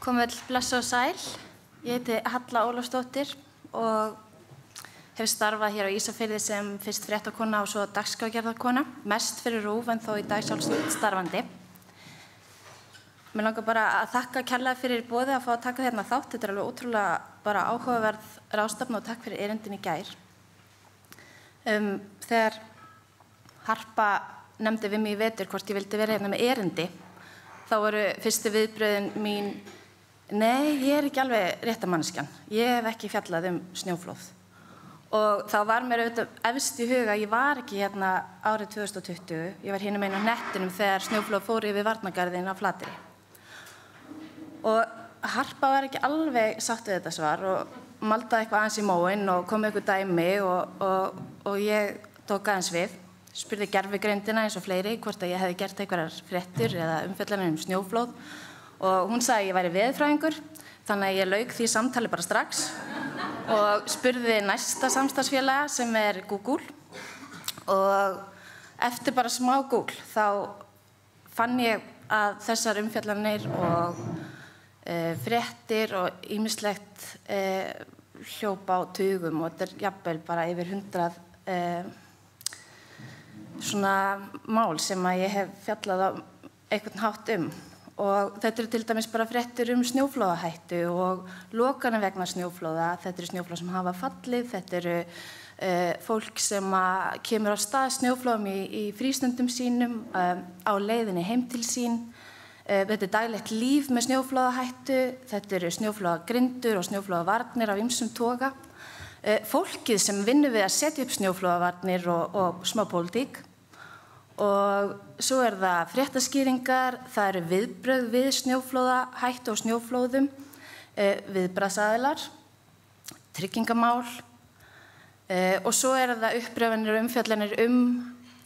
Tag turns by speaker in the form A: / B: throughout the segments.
A: Komið blessa og sæl. Ég heiti Halla Ólafsdóttir og hef starfað hér á Ísafirði sem fyrst fréttakona og svo dagskrárgerðarkona, mest fyrir RÚV en þó í dag sjálfstætt starfandi. Mér langar bara að þakka kærlega fyrir boðið að fá að taka hérna þátt. Þetta alveg ótrúlega bara áhugaverð ráðstefna og takk fyrir erindin í gær. Þegar Harpa nefndi við mig í vetur hvort ég vildi vera hérna með erindi, þá voru fyrstu viðbrögðin mín: nei, ég ekki alveg rétta manneskjan. Ég hef ekki fjallað snjóflóð. Og þá var mér auðvitað efst í huga að ég var ekki hérna árið 2020. Ég var hinum megin á hnettinum þegar snjóflóð fór yfir varnargarðinn á Flateyri. Og Harpa var ekki alveg sátt við þetta svar og maldaði eitthvað aðeins í móinn og kom með eitthvað dæmi og ég tók aðeins við. Spurði gervigreindina eins og fleiri hvort að ég hefði gert einhverjar fréttir eða umfjallanir snjóflóð. Og hún sagði að ég væri veðurfræðingur, þannig að ég lauk því samtali bara strax og spurði næsta samstarfsfélaga sem Google. Og eftir bara smá Google þá fann ég að þessar umfjallanir og fréttir og ýmislegt hljópa á tugum og þetta jafnvel bara yfir 100 svona mál sem að ég hef fjallað á einhvern hátt Og þetta til dæmis bara fréttir snjóflóðahættu og lokanir vegna snjóflóða. Þetta snjóflóð sem hafa fallið, þetta fólk sem kemur á stað snjóflóðum í frístundum sínum, á leiðinni heim til sín. Þetta daglegt líf með snjóflóðahættu, þetta snjóflóðagrindur og snjóflóðavarnir af ýmsum toga. Fólkið sem vinnur við að setja upp snjóflóðavarnir og smá pólitík. Og svo það fréttaskýringar, það viðbrögð við snjóflóðahættu og snjóflóðum, viðbragðsaðilar, tryggingamál og svo það uppröfanir og umfjallanir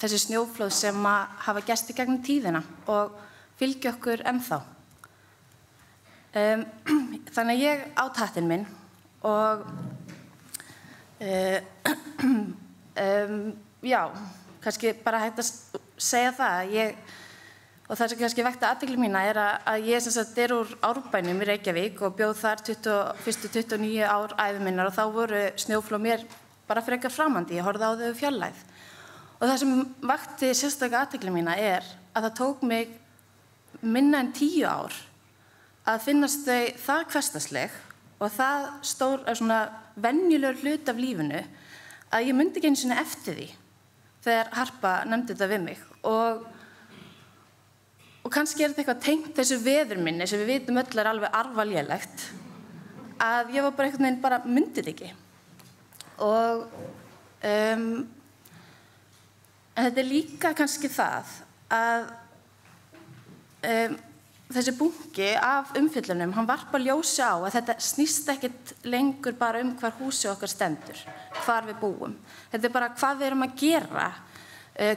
A: þessi snjóflóð sem hafa gerst í gegnum tíðina og fylgja okkur ennþá. Þannig að ég á hattinn minn og já, kannski bara hægt að segja það og það sem kannski vekti athygli mína að ég úr Árbænum í Reykjavík og bjó þar fyrstu 29 ár ævi minnar og þá voru snjóflóð mér bara frekar framandi, ég horfði á þau fjarlægð. Og það sem vakti sérstaka athygli mína að það tók mig minna en 10 ár að finnast þau það hversdagsleg og það stór svona venjulegur hluti af lífinu að ég mundi ekki einu sinni eftir því þegar Harpa nefndi þetta við mig og kannski þetta eitthvað tengt þessu veðurminni sem við vitum öll alveg arfalélegt að ég var bara einhvern veginn bara myndið ekki og en þetta líka kannski það að þessi bunki af umfjöllunum, hann varpar ljósi á að þetta snýst ekkert lengur bara hvar húsið okkar stendur, hvar við búum. Þetta bara hvað við erum að gera,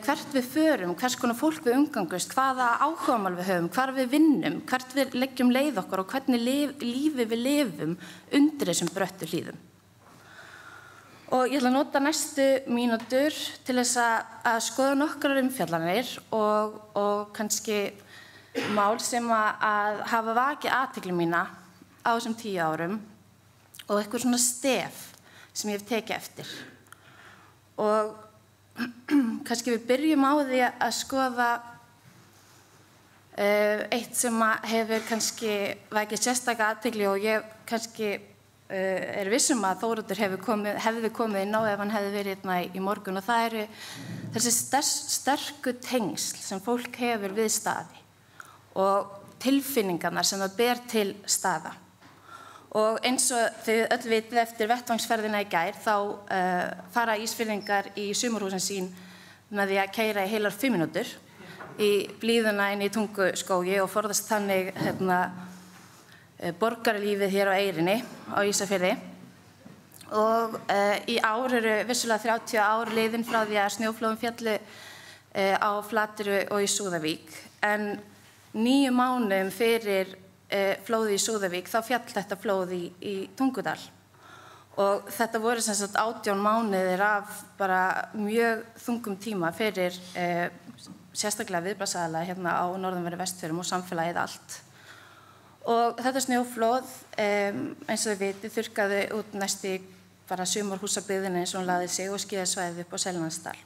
A: hvert við förum, hvers konar fólk við umgangumst, hvaða áhugamál við höfum, hvar við vinnum, hvert við leggjum leið okkar og hvernig lífi við lifum undir þessum bröttu hlíðum. Og ég ætla að nota næstu mínútur til þess að skoða nokkrar umfjallanir og kannski mál sem að hafa vakið athygli mína á þessum 10 árum og eitthvað svona stef sem ég hef tekið eftir. Og kannski við byrjum á því að skoða eitt sem hefur kannski vakið sérstaka athygli og ég kannski vissum að Þóroddur hefði komið inn á ef hann hefði verið hérna í morgun og það þessi sterku tengsl sem fólk hefur við staði og tilfinningarnar sem það ber til staða. Og eins og þið öll vitið eftir vettvangsferðina í gær þá fara Ísfirðingar í sumarhúsin sín með því að keyra í heilar 5 mínútur í blíðuna inn í Tunguskógi og forðast þannig borgarlífið hér á Eyrinni á Ísafirði. Og í ár vissulega 30 ár liðin frá því að snjóflóðin féllu á Flateyri og í Súðavík en 9 mánuðum fyrir flóðið í Súðavík þá féll þetta flóð í Tungudal og þetta voru sem sagt 18 mánuðir af bara mjög þungum tíma fyrir sérstaklega viðbragðsaðila hérna á norðanverðu Vestfjörðum og samfélagið allt Og þetta snjóflóð, eins og þið vitið, þurrkaði út næstu bara sumarhúsabyggðina eins og hún lagði sig og skíðasvæðið upp á Seljalandsdal.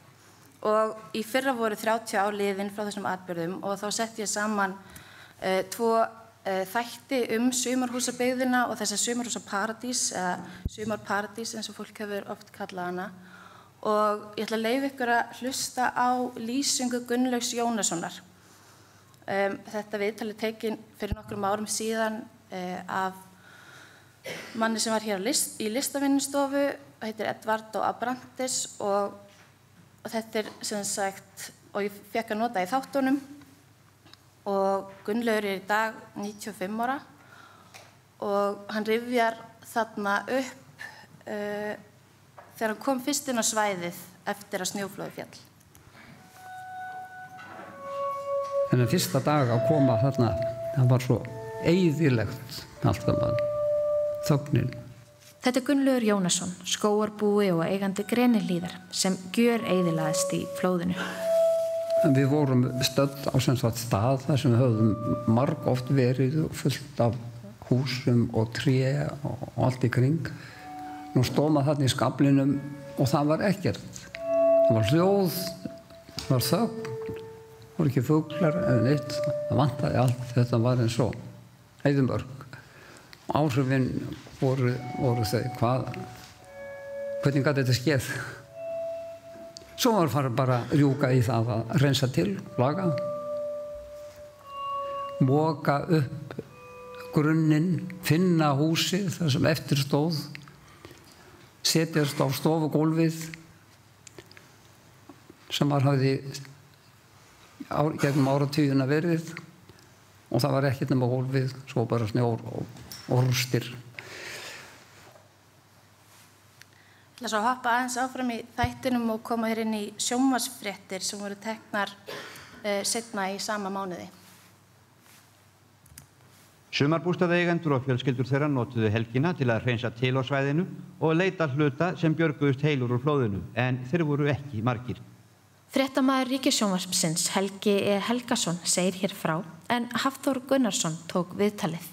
A: Og í fyrra voru 30 ár liðin frá þessum atburðum og þá setti ég saman tvo þætti sumarhúsabyggðina og þessa sumarhúsaparadís, eða sumarparadís eins og fólk hefur oft kallað hana. Og ég ætla að leyfa ykkur að hlusta á lýsingu Gunnlaugs Jónassonar. Þetta viðtal tekin fyrir nokkrum árum síðan af manni sem var hér í listavinnustofu, heitir Edvardo Abrantes og þetta sem sagt, og ég fekk að nota í þáttunum og Gunnlaugur í dag 95 ára og hann rifjar þarna upp þegar hann kom fyrst inn á svæðið eftir að snjóflóðið féll.
B: Þennan fyrsta dag að koma þarna, það var svo eyðilegt allt saman, þögnin.
C: Þetta Gunnlaugur Jónasson, skógarbúi og eigandi Grenihlíðar sem gjöreyðilaðist í flóðinu.
B: Við vorum stödd á sem sagt stað þar sem við höfðum margoft verið og fullt af húsum og tré og allt í kring. Nú stóð maður þarna í skaflinum og það var ekkert. Það var hljóð, það var þögn. Það voru ekki fuglar eða neitt, það vantaði allt, þetta var eins og eyðimörk. Áhrifin voru þau, hvernig gat þetta skeð? Svo var farið bara að rjúka í það að rensa til, laga, moka upp grunninn, finna húsið þar sem eftir stóð, setjast á stofugólfið sem hafði gegnum áratugina verið og það var ekkert nema gólfið, svo bara snjór og rústir.
A: Ég ætla svo að hoppa aðeins áfram í þættinum og koma hér inn í sjónvarpsfréttir sem voru teknar seinna í sama mánuði.
D: Sumarbústaðaeigendur og fjölskyldur þeirra notuðu helgina til að hreinsa til á svæðinu og leita hluta sem björguðust heilur úr flóðinu, en þeir voru ekki margir.
C: Fréttamaður Ríkissjónvarpsins Helgi E. Helgason segir hér frá, en Hafþór Gunnarsson tók viðtalið.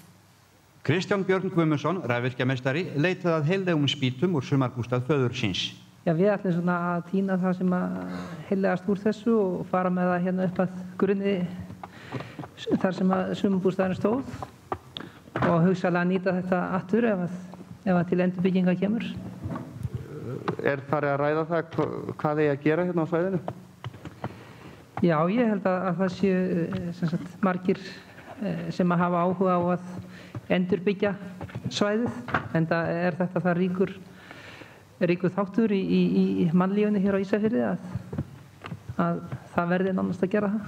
D: Kristján Björn Guðmundsson, rafvirkjameistari, leitaði að heillegum spýtum úr sumarbústað föður síns.
E: Já, við ætlum svona að tína það sem að heillegast úr þessu og fara með það hérna upp að grunni þar sem að sumarbústaðurinn stóð og hugsanlega nýta þetta aftur ef til endurbygginga kemur.
F: Er farið að ræða það hvað eigi að gera hérna á svæðinu?
E: Já, ég held að það séu margir sem að hafa áhuga á að endurbyggja svæðið, en það er þetta það ríkur þáttur í mannlífunni hér á Ísafirði að það verði nánast að gera það.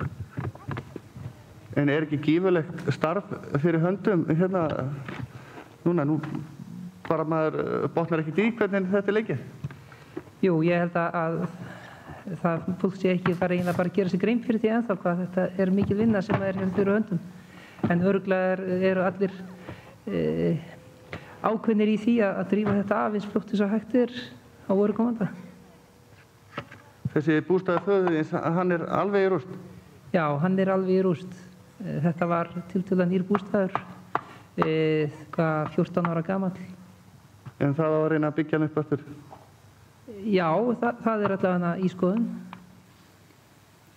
F: En er ekki gífurlegt starf fyrir höndum hérna nú bara maður botnar ekkert í hvernig þetta er leikið?
E: Jú, ég held að það fólk sé ekki bara að gera sig grein fyrir því ennþá hvað þetta er mikil vinna sem er hérna fyrir höndum. En örugglega eru allir ákveðnir í því að drífa þetta af eins fljótt eins og hægt er á komanda.
F: Þessi bústaður föðurins, hann er alveg í rúst?
E: Já, hann er alveg í rúst. Þetta var tiltölulega nýr bústaður, 14 ára gamall.
F: En það á að reyna að byggja hann upp aftur?
E: Já, það er allavega í skoðun.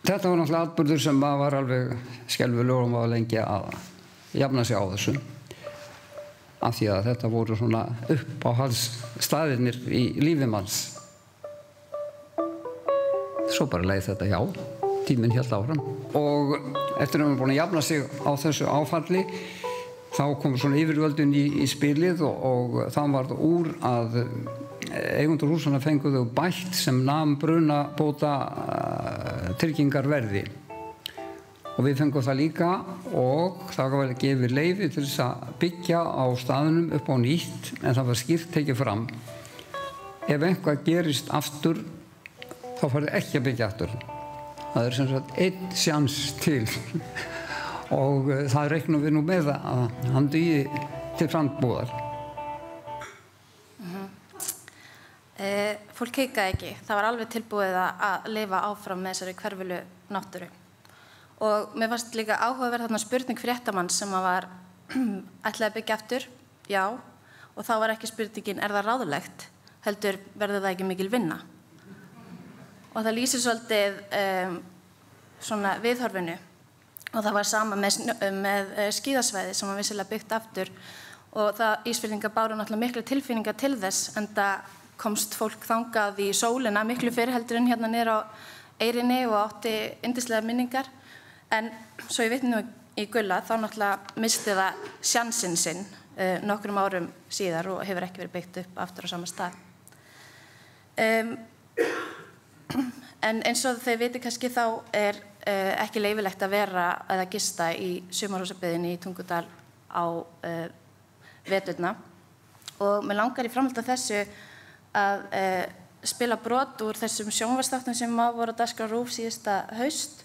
B: Þetta var náttúrulega atburður sem var alveg skelfilegur og var lengi að jafna sig á þessu. Af því að þetta voru svona uppáhaldsstaðirnir í lífi manns. Svo bara leið þetta hjá, tíminn hélt áfram. Og eftir að við erum búin að jafna sig á þessu áfalli, þá kom svona yfirvöldin í spilið og það var úr að eigendur húsanna fenguðu bætt sem nam brunabóta tryggingarverði. Og við fengum það líka og það var gefið leyfi til þess að byggja á staðnum upp á nýtt, en það var skýrt tekið fram. Ef eitthvað gerist aftur, þá farið ekki að byggja aftur. Það er sem sagt einn sjans til og það reiknum við nú með að hann dugi til frambúðar.
A: Fólk hikaði ekki. Það var alveg tilbúið að lifa áfram með þessari hverfilu náttúru. Og mér fannst líka áhugaverð þarna spurning fréttamanns sem var ætlaði að byggja aftur, já, og þá var ekki spurningin, það ráðlegt, heldur verður það ekki mikil vinna. Og það lýsir svolítið svona viðhorfinu og það var sama með skíðasvæði sem var vissilega byggt aftur og það Ísfirðingar báru náttúrulega miklu tilfinningar til þess en það komst fólk þangað í sólina miklu fyrir heldur en hérna niður á Eyrinni og átti yndislega minningar en svo ég vitni nú í Gulla þá náttúrulega misti það sjansinn sinn nokkrum árum síðar og hefur ekki verið byggt upp aftur á sama stað. En eins og þau viti kannski þá ekki leyfilegt að vera eða gista í sumarhúsabyggðinni í Tungudal á veturna og mér langar í framhaldi af þessu að spila brot úr þessum sjónvarpsþáttum sem voru á dagskrá RÚV síðasta haust,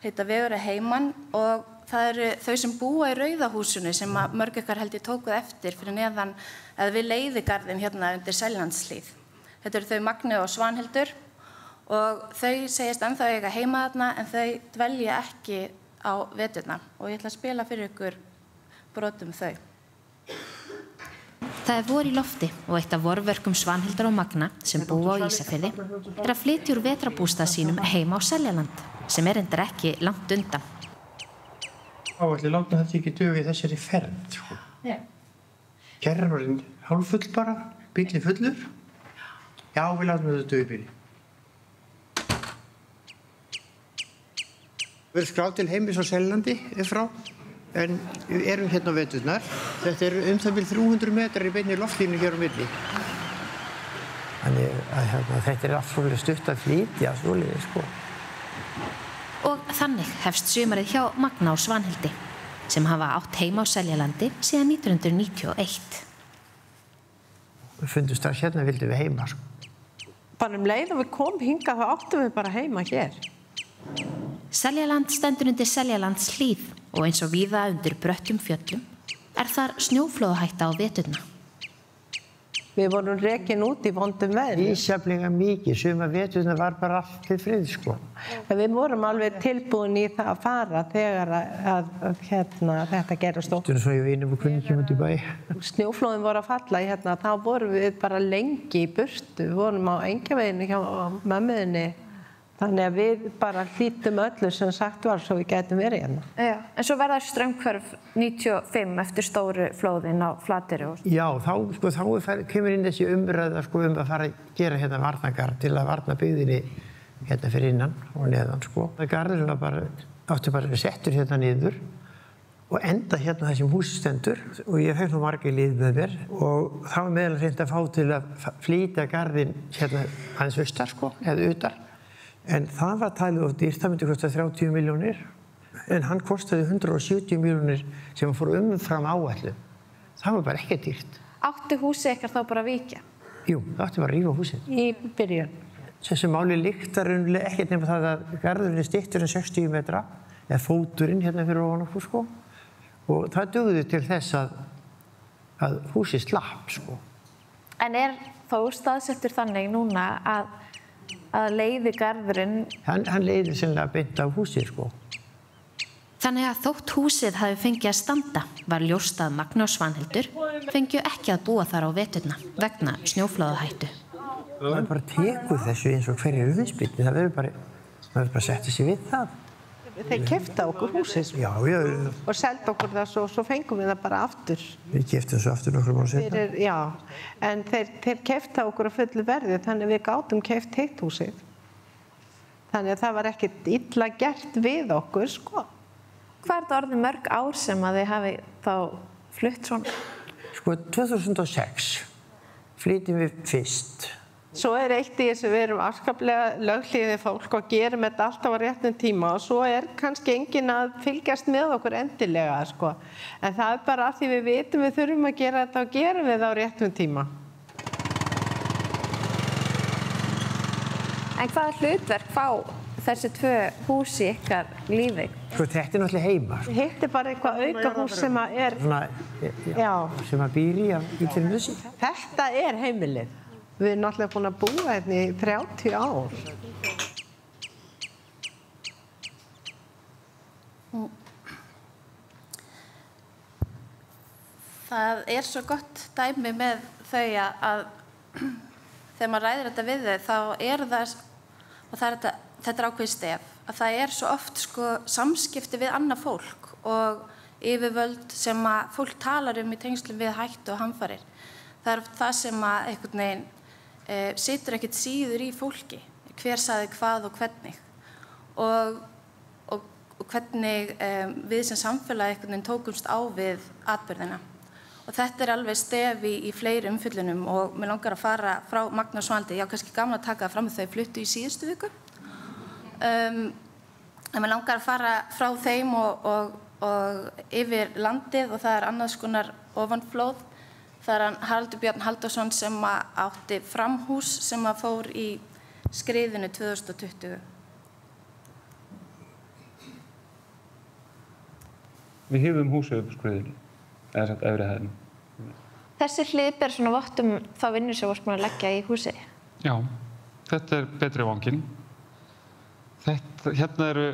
A: heita Vegur er heiman og það eru þau sem búa í Rauðahúsinu sem mörg ykkar held ég tókuð eftir fyrir neðan eða við Leiðigarðinn hérna undir Seljalandshlíð. Þetta eru þau Magni og Svanhildur og þau segjast ennþá eiga heima þarna en þau dvelja ekki á veturna og ég ætla að spila fyrir ykkur brotum þau.
C: Það vor í lofti og eitt af vorverkum Svanhildar og Magna sem búa á Ísafirði að flytja úr vetrarbústað sínum heima á Seljaland sem reyndar ekki langt undan.
G: Ætli láta þetta ekki duga í þessari ferð, sko. Kerrurinn hálffull bara, bíllinn fullur. Já, við látum þetta duga í bílinn. Við erum skráð til heimis á Seljlandi frá, en við erum hérna á veturnar. Þetta eru það bil 300 metrar í beinni loftlínu hér á milli. Þannig að þetta allt svolítið stutt að flytja, svolítið, sko.
C: Og þannig hefst sumarið hjá Magna og Svanhildi, sem hafa átt heima á Seljalandi síðan 1991.
G: Við fundum strax hérna, vildum við heima, sko.
H: Bara leið og við komum hingað, þá áttum við bara heima hér.
C: Seljaland stendur undir Seljalandshlíð og eins og víða undir bröttum fjöllum þar snjóflóðahætta á veturna.
H: Við vorum rekin út í vondum veðri.
G: Ísjaflega mikið, suma veturna var bara allt til frið, sko.
H: Við vorum alveg tilbúin í það að fara þegar þetta gerðist okkur.
G: Þetta er svo ég vinum og kunningjum út í bæ.
H: Snjóflóðin voru að falla í þá vorum við bara lengi í burtu. Við vorum á Engjaveginu hjá mömmuðinni. Þannig að við bara hlýttum öllu sem sagt var svo við gætum verið hérna.
I: Já, en svo verða straumhvörf 95 eftir stóru flóðin á Flateyri.
G: Já, þá kemur inn þessi umræða að fara að gera hérna varnargarð til að varna byggðinni hérna fyrir innan og neðan, sko. Garðurinn átti bara að vera settur hérna niður og enda hérna þessum hússtendur og ég fekk nú margir lið með mér og þá var meðal reynd að fá til að flýta garðinn hérna aðeins austar, sko, eða utar. En það var talið of dýrt, það myndi kosta 30 milljónir, en hann kostaði 170 milljónir sem fór umfram áætlun. Það var bara ekki dýrt.
I: Átti húsið ykkar þá bara að víkja?
G: Jú, það átti bara að rífa húsið.
H: Í byrjun.
G: Þessu máli lyktar ekkert nema það að garðurinn styttur en 60 metra, eða fóturinn hérna fyrir ofan okkur, sko. Og það dugði til þess að húsið slapp, sko.
I: En þó staðsettur þannig núna að Leiðigarðurinn...
G: Hann leiði sennilega beint á húsið, sko.
C: Þannig að þótt húsið hafi fengið að standa var ljóst að Magna og Svanhildur fengju ekki að búa þar á veturna vegna snjóflóðahættu.
G: Það bara tekur þessu eins og hverju viðspilni. Það verður bara að setja sig við það.
H: Þeir keyptu okkur húsið.
G: Já.
H: Og seldu okkur það svo fengum við það bara aftur.
G: Við keyptum svo aftur nokkrum árum seinna.
H: Já, en þeir keyptu okkur á fullu verði þannig við gátum keypt hitt húsið. Þannig að það var ekkert illa gert við okkur, sko.
I: Hvað þetta orðið mörg ár sem að þið hafi þá flutt svona?
G: Sko, 2006 flytjum við fyrst.
H: Svo eitt í þessu við erum afskaplega löghlýðið fólk og gerum þetta alltaf á réttum tíma og svo kannski enginn að fylgjast með okkur endilega, sko. En það bara af því við vitum við þurfum að gera þetta og gerum við það á réttum tíma.
I: En hvaða hlutverk fá þessi tvö hús í ykkar lífi?
G: Sko, þetta náttúrulega heima.
H: Hitt bara eitthvað auka hús sem að
G: sem að býr í til þessi.
H: Þetta heimilið. Við erum náttúrulega búin að búa hérna í 30 ár.
A: Það svo gott dæmi með þau að þegar maður ræðir þetta við þau þá það, og þetta ákveðið stef, að það svo oft samskipti við annað fólk og yfirvöld sem að fólk talar í tengslum við hættu og hamfarir. Það oft það sem að einhvern veginn situr ekkert síður í fólki, hver sagði hvað og hvernig og hvernig við sem samfélag einhvern veginn tókumst á við atburðina. Og þetta alveg stef í fleiri umfjöllunum og mér langar að fara frá Magna og Svanhildi. Ég á kannski gaman að taka það fram að þau fluttu í síðustu viku. En mér langar að fara frá þeim og yfir landið og það annars konar ofanflóð. Það hann Haraldur Björn Halldórsson sem átti framhús sem fór í skriðinu 2020.
J: Við hífðum húsið upp skriðinu. Eða sagt efri hæðinu.
I: Þessi hlið ber svona vott þá vinnu sem varst búin að leggja í húsi?
J: Já, þetta betri vanginn. Hérna eru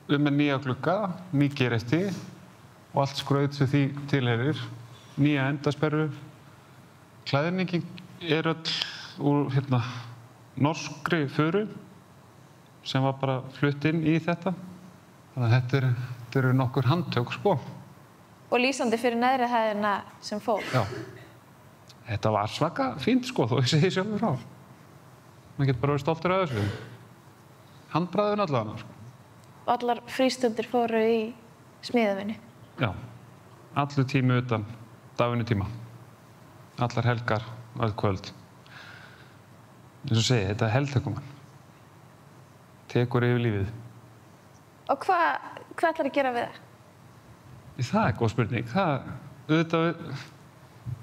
J: við með nýja glugga, ný geristi og allt skraut sem því tilheyrir. Nýja endasperru. Klæðningin öll úr norskri furu sem var bara flutt inn í þetta. Þannig að þetta eru nokkur handtök,
I: Og lýsandi fyrir neðri hæðina sem fór?
J: Já. Þetta var svaka fínt, þó ég segi sjálfur frá. Man getur bara verið stoltur af þessu. Handbragðin allavega,
I: Og allar frístundir fóru í smíðavinnu?
J: Já. Allur tími utan dagvinnutíma. Allar helgar, öll kvöld. Eins og segi, þetta helgtökumann. Tekur yfir lífið.
I: Og hvað ætlar að gera við það?
J: Það góð spurning.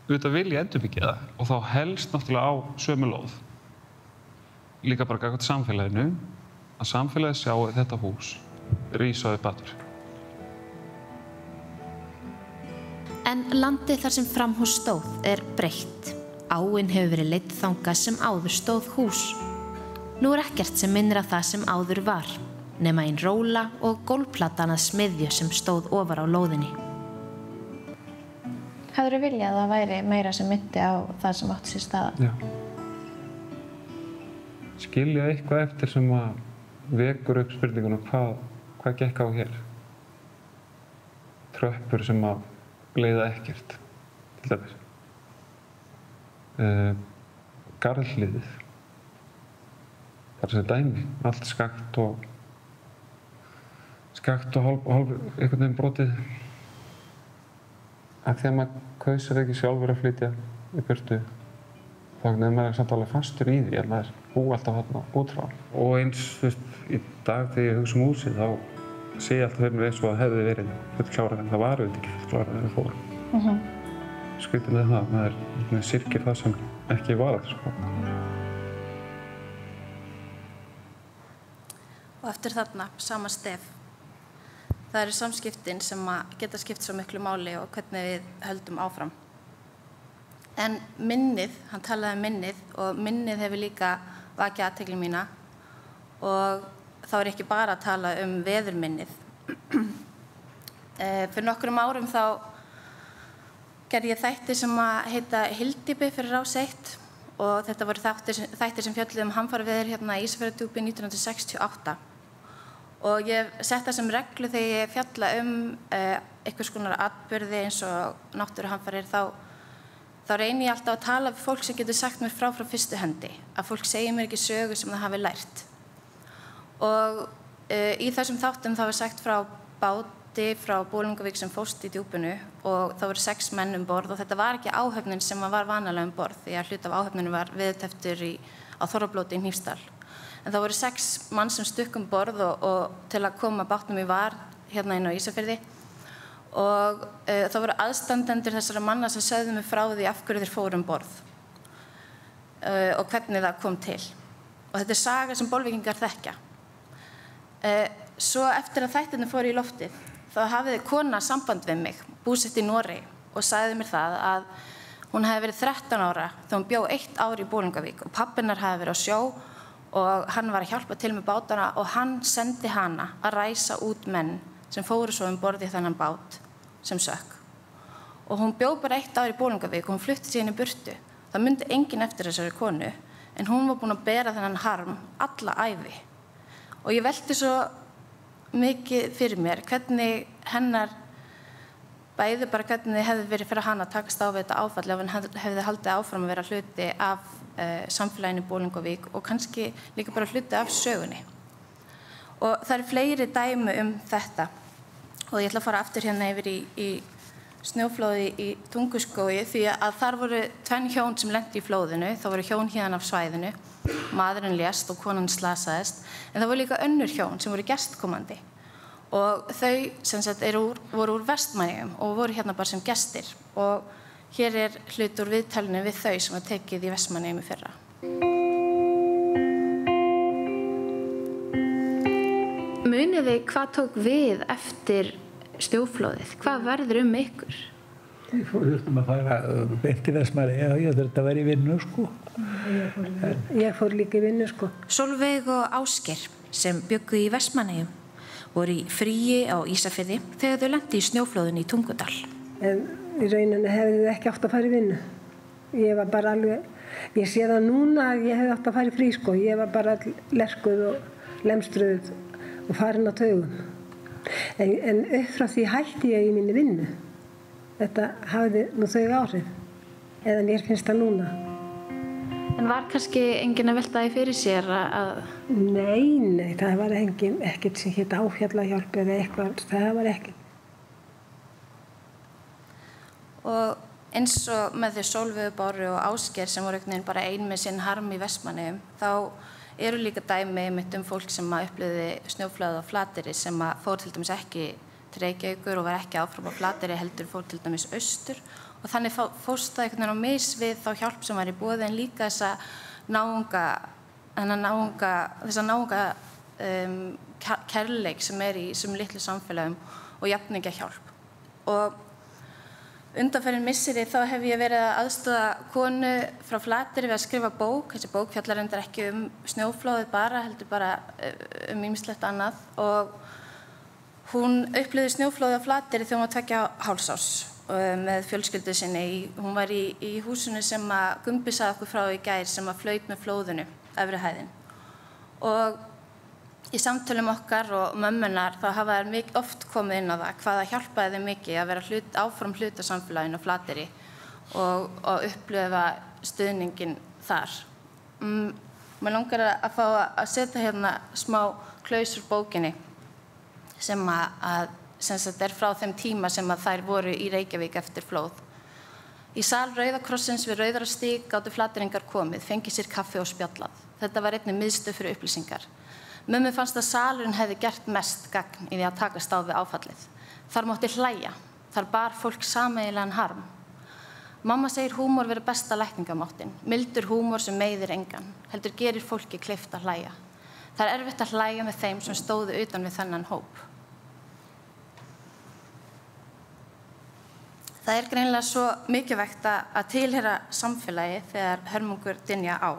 J: Auðvitað vil ég endurbyggja það og þá helst náttúrulega á sömu lóð. Líka bara gagnvart samfélaginu, að samfélagið sjái þetta hús rísa upp aftur.
C: En landið þar sem framhús stóð breytt. Áin hefur verið leidd þangað sem áður stóð hús. Nú ekkert sem minnir á það sem áður var, nema ein róla og gólfplatan að smiðju sem stóð ofar á lóðinni.
I: Hefðirðu viljað að það væri meira sem myndi á það sem átti sér stað?
J: Já. Skilja eitthvað eftir sem að vekur upp spurningunum hvað gekk á hér. Tröppur sem að leiða ekkert, til dæmis. Garðhliðið. Bara sem dæmi, allt skakt og hálf einhvern veginn brotið. Að því að maður kausar ekki sjálfur að flytja í burtu, þá er maður samt alveg fastur í því að maður búi alltaf þarna út frá. Og eins, í dag þegar ég hugsa húsið, þá sé ég alltaf fyrir mig eins og að hefði verið fullklárað, en það var auðvitað ekki fullklárað þegar við fórum. Skrítið með það, maður syrgir það sem ekki var
A: Og eftir þarna, sama stef. Það eru samskiptin sem geta skipt svo miklu máli og hvernig við höldum áfram. En minnið, hann talaði minnið og minnið hefur líka vakið athygli mína og þá ekki bara að tala veðurminnið. Fyrir nokkrum árum þá gerði ég þætti sem heita Hyldýpi fyrir Rás 1 og þetta voru þættir sem fjölluðu hamfaraveður hérna í Ísafjarðardjúpi 1968. Og ég sett það sem reglu þegar ég fjalla einhvers konar atburði eins og náttúruhamfarir, þá reyni ég alltaf að tala við fólk sem getur sagt mér frá fyrstu hendi, að fólk segir mér ekki sögu sem það hafi lært. Og í þessum þáttum þá sagt frá báti frá Bolungarvík sem fórst í djúpinu og það voru 6 menn borð og þetta var ekki áhöfnin sem var vanalega borð því að hluti af áhöfninu var viðteftur á Þorrablóti í Hnífsdal. En það voru 6 mann sem stukku borð og til að koma bátnum í var hérna inn á Ísafirði og það voru aðstandendur þessara manna sem sögðu mig frá því af hverju þeir fóru borð og hvernig það kom til. Og þetta saga sem Bolvíkingar þekkja. Svo eftir að þættirnir fóru í loftið, þá hafði kona samband við mig, búsett í Noregi og sagði mér það að hún hefði verið 13 ára þegar hún bjó 1 ár í Bolungarvík og pabbinar hefði verið á sjó og hann var að hjálpa til með bátana og hann sendi hana að ræsa út menn sem fóru svo borð í þennan bát sem sökk. og hún bjó bara 1 ár í Bolungarvík og hún flutti síðan í burtu. Það myndi enginn eftir þessari konu, en hún var búin að bera þennan harm alla ævi. Og ég velti svo mikið fyrir mér hvernig hennar, bæði bara hvernig hefði verið fyrir hana að takast á við þetta áfall ef hann hefði haldið áfram að vera hluti af samfélaginu í Bolungarvík og kannski líka bara hluti af sögunni. Og það fleiri dæmi þetta og ég ætla að fara aftur hérna yfir í snjóflóði í Tunguskógi því að þar voru 2 hjón sem lentu í flóðinu. Það voru hjón héðan af svæðinu, maðurinn lést og konan slasaðist, en það voru líka önnur hjón sem voru gestkomandi og þau sem sagt voru úr Vestmannaeyjum og voru hérna bara sem gestir og hér hluti úr viðtalinu við þau sem var tekið í Vestmannaeyjum í fyrra.
C: Munið þið hvað tók við eftir snjóflóðið? Hvað verður ykkur?
K: Við þurftum að fara beint í Vestmannaeyja, ég þurfti að vera í vinnu, sko.
L: Ég fór líka í vinnu, sko.
C: Sólveig og Ásgeir, sem bjuggu í Vestmannaeyjum, voru í fríi á Ísafirði þegar þau lentu í snjóflóðinu í Tungudal.
L: En í rauninni hefði þau ekki átt að fara í vinnu. Ég var bara alveg, ég sé það núna að ég hefði átt að fara í frí, sko. Ég var bara lerkuð og lemstruð og farin á taugum. En upp frá því hætti ég í minni vinnu. Þetta hafði nú þau áhrif, eða mér finnst það núna.
C: En var kannski enginn að velta því fyrir sér að...
L: Nei, það var ekkert sem hét áfjallahjálp eða eitthvað, það var ekkert.
A: Og eins og með þau Sólveigu, Báru og Ásgeir sem voru einhvern veginn bara ein með sinn harm í Vestmannaeyjum, þá eru líka dæmi mitt fólk sem upplifði snjóflóðið á Flateyri sem fór til dæmis ekki til Reykjavíkur og var ekki áfram á Flateyri heldur fór til dæmis austur og þannig fórst það einhvern veginn á mis við þá hjálp sem var í boði en líka þessa náunga kærleik sem í þessum litlu samfélagum og jafningjahjálp. Og undanfarin misseri þá hef ég verið að aðstoða konu frá Flateyri við að skrifa bók. Þessi bók fjallar reyndar ekki snjóflóðið bara, heldur bara ýmislegt annað og hún upplifði snjóflóðið á Flateyri þegar hún var 2 hálfs árs með fjölskyldu sinni. Hún var í húsinu sem að Gumbi sagði okkur frá í gær sem að flaut með flóðinu, efri hæðin. Og í samtölum okkar og mömmunar þá hafa þær oft komið inn á það hvaða hjálpaði þeim mikið að vera áfram hluta samfélaginu á Flateyri og upplifa stuðningin þar. Mér langar að fá að setja hérna smá klaus úr bókinni sem er frá þeim tíma sem að þær voru í Reykjavík eftir flóð. Í sal Rauða krossins við Rauðarastíg gátu Flateyringar komið, fengið sér kaffi og spjallað. Þetta var einnig miðstöð fyrir upplýsingar. Mömmu fannst að salurinn hefði gert mest gagn í því að takast á við áfallið. Þar mátti hlæja, þar bar fólk sameiginlegan harm. Mamma segir húmor vera besta lækningamáttin, mildur húmor sem meiðir engan, heldur gerir fólki kleift að hlæja. Það erfitt að hlæja með þeim sem stóðu utan við þennan hóp. Það greinilega svo mikilvægt að tilheyra samfélagi þegar hörmungur dynja á.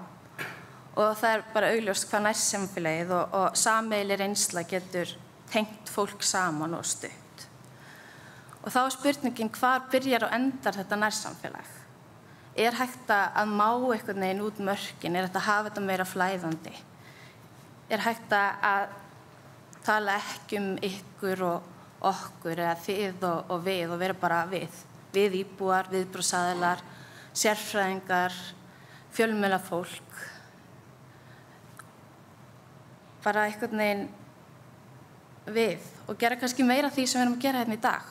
A: Og það bara augljóst hvað nærsamfélagið og sameiginleg reynsla getur tengt fólk saman og stutt. Og þá spurningin hvar byrjar og endar þetta nærsamfélag? Hægt að má einhvern veginn út mörkin? Hægt að hafa þetta meira flæðandi? Hægt að tala ekki ykkur og okkur eða þið og við og vera bara við? Við íbúar, viðbragðsaðilar, sérfræðingar, fjölmiðlafólk. Bara einhvern veginn við og gera kannski meira því sem við erum að gera hérna í dag.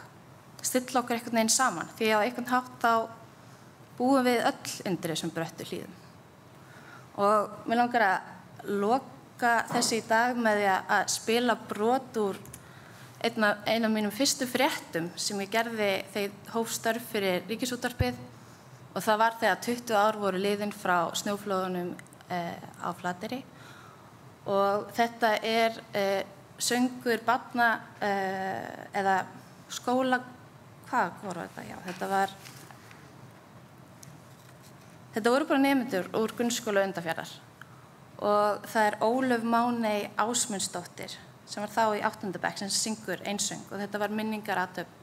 A: Stilla okkur einhvern veginn saman því að einhvern hátt þá búum við öll undir þessum bröttu hlíðum. Og mér langar að loka þessu í dag með því að spila brot úr einn af mínum fyrstu fréttum sem ég gerði þegar ég hóf störf fyrir Ríkisútvarpið og það var þegar 20 ár voru liðin frá snjóflóðunum á Flateyri. Og þetta söngur barna eða skóla, hvað voru þetta? Já, þetta voru bara nemendur úr grunnskóla Undarfjarðar og það Ólöf Máney Ásmundsdóttir sem var þá í 8. bekk sem syngur einsöng og þetta var minningarathöfn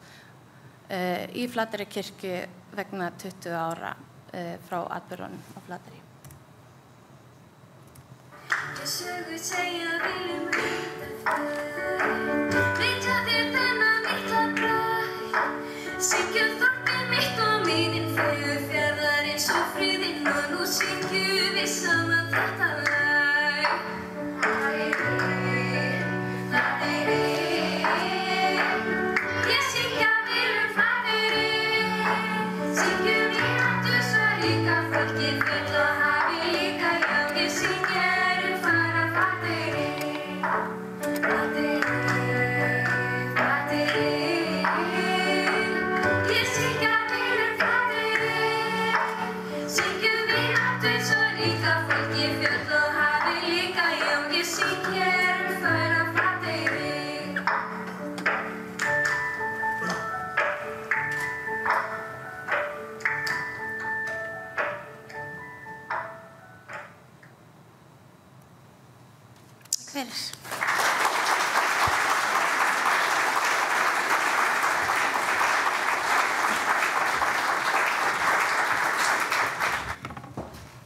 A: í Flateyrarkirkju vegna 20 ára frá atburðunum á Flateyri.
M: Sögur segja viljum vita Veitja þér þennan mikla brag Syngjum þorpið mitt og miðin Fegur fjarðar eins og friðinn Og nú syngjum við saman þetta lag Flateyri Ég syngja viljum Flateyri Syngjum í áttu svo ríka Fólkið full og hafi líka Já, ég syngja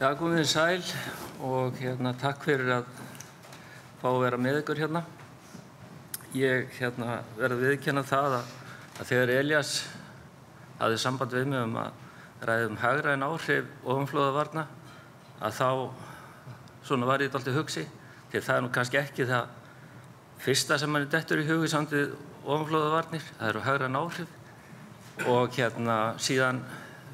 N: Já, komið sæl og takk fyrir að fá að vera með ykkur hérna. Ég verð að viðurkenna það að þegar Elías hafði samband við mig að ræða hagræn áhrif ofanflóðavarna að þá var ég dálítið hugsi því það nú kannski ekki það fyrsta sem manni dettur í hug í sambandið ofanflóðavarnir, það eru hagræn áhrif og síðan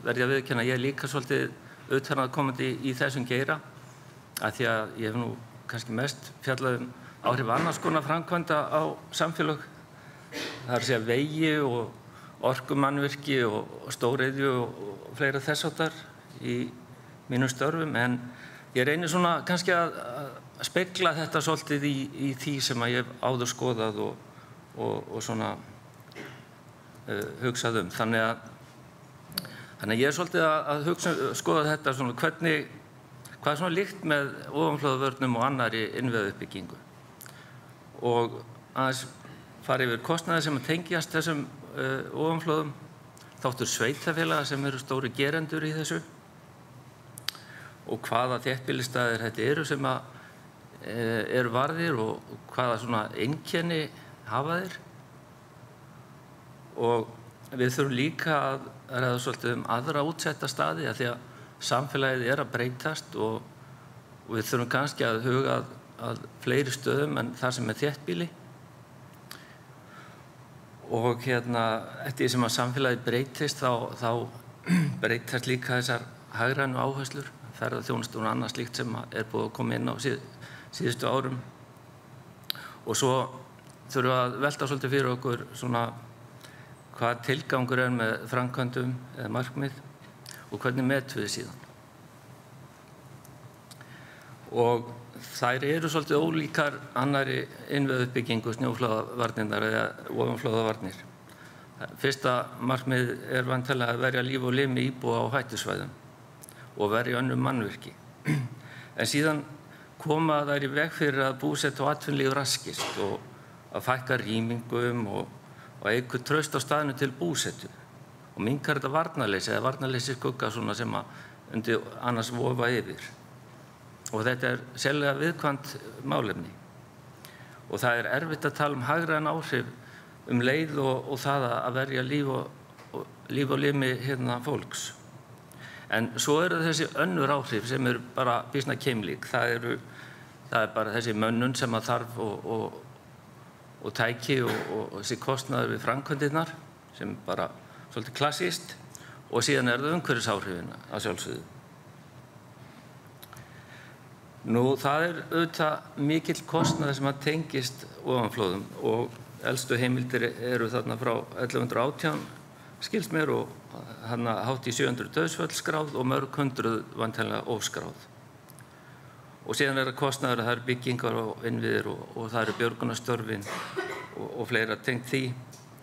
N: verð ég að viðurkenna að ég líka svolítið utanaðkomandi í þessum geira af því að ég hef nú kannski mest fjallað áhrif annars konar framkvæmda á samfélög. Það er að segja vegi og orkumannvirki og stóriðju og fleira þess háttar í mínum störfum en ég reynir kannski að spegla þetta svolítið í því sem að ég hef áður skoðað og hugsað Þannig að ég svolítið að skoða þetta hvað er líkt með ofanflóðavörnum og annarri innviðauppbyggingu og aðeins fara yfir kostnaði sem tengjast þessum ofanflóðum, þáttur sveitarfélaga sem eru stóri gerendur í þessu og hvaða þéttbýlisstaðir þetta eru sem eru varðir og hvaða einkenni hafa þeir og við þurfum líka að ræða svolítið aðra útsetta staði af því að samfélagið að breytast og við þurfum kannski að huga að fleiri stöðum en það sem þéttbýli og eftir því sem að samfélagið breytist þá breytast líka þessar hagrænu áherslur, ferðaþjónustu og annað slíkt sem búið að koma inn á síðustu árum og svo þurfum við að velta svolítið fyrir okkur hvað tilgangur með framkvæmdum eða markmið og hvernig metum við síðan. Og þær eru svolítið ólíkar annarri innviðauppbyggingu snjóflóðavarnirnar eða ofanflóðavarnir. Fyrsta markmið væntanlega að verja líf og limi íbúa á hættusvæðum og verja önnur mannvirki. En síðan koma þær í veg fyrir að búseta og atvinnulíf raskist og að fækka rýmingum og eykur traust á staðinu til búsetu og minnkar þetta varnarleysi eða varnarleysi skugga sem undir annars vofa yfir og þetta sérlega viðkvæmt málefni og það erfitt að tala hagræn áhrif leið og það að verja líf og limi fólks en svo eru þessi önnur áhrif sem eru bara býsna keimlík það bara þessi mönnun sem að þarf og tæki og þessi kostnaður við framkvæmdirnar sem bara svolítið klassískt og síðan það umhverfisáhrifin að sjálfsögðu. Það auðvitað mikill kostnaður sem að tengist ofanflóðum og elstu heimildir eru þarna frá 1118 skilst mér og hátt í 700 dauðsföll skráð og mörg hundruð væntanlega óskráð. Og síðan það kostnaður að það byggingar og innviðir og það björgunarstörfin og fleira tengt því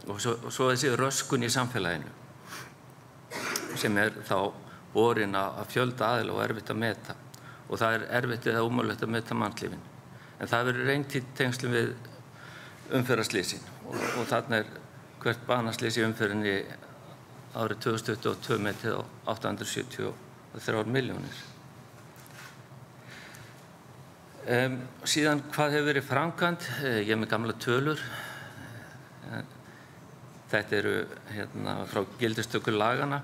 N: og svo þessi röskun í samfélaginu sem þá borin að fjölda aðila og erfitt að meta og það erfitt eða ómögulegt að meta mannlífin. En það verður reynt í tengslum við umferðarslysin og þarna hvert banaslys í umferðinni árið 2022 metið á 873 milljónir. Síðan hvað hefur verið framkvæmt? Ég er með gamla tölur. Þetta eru frá gildistöku lagana.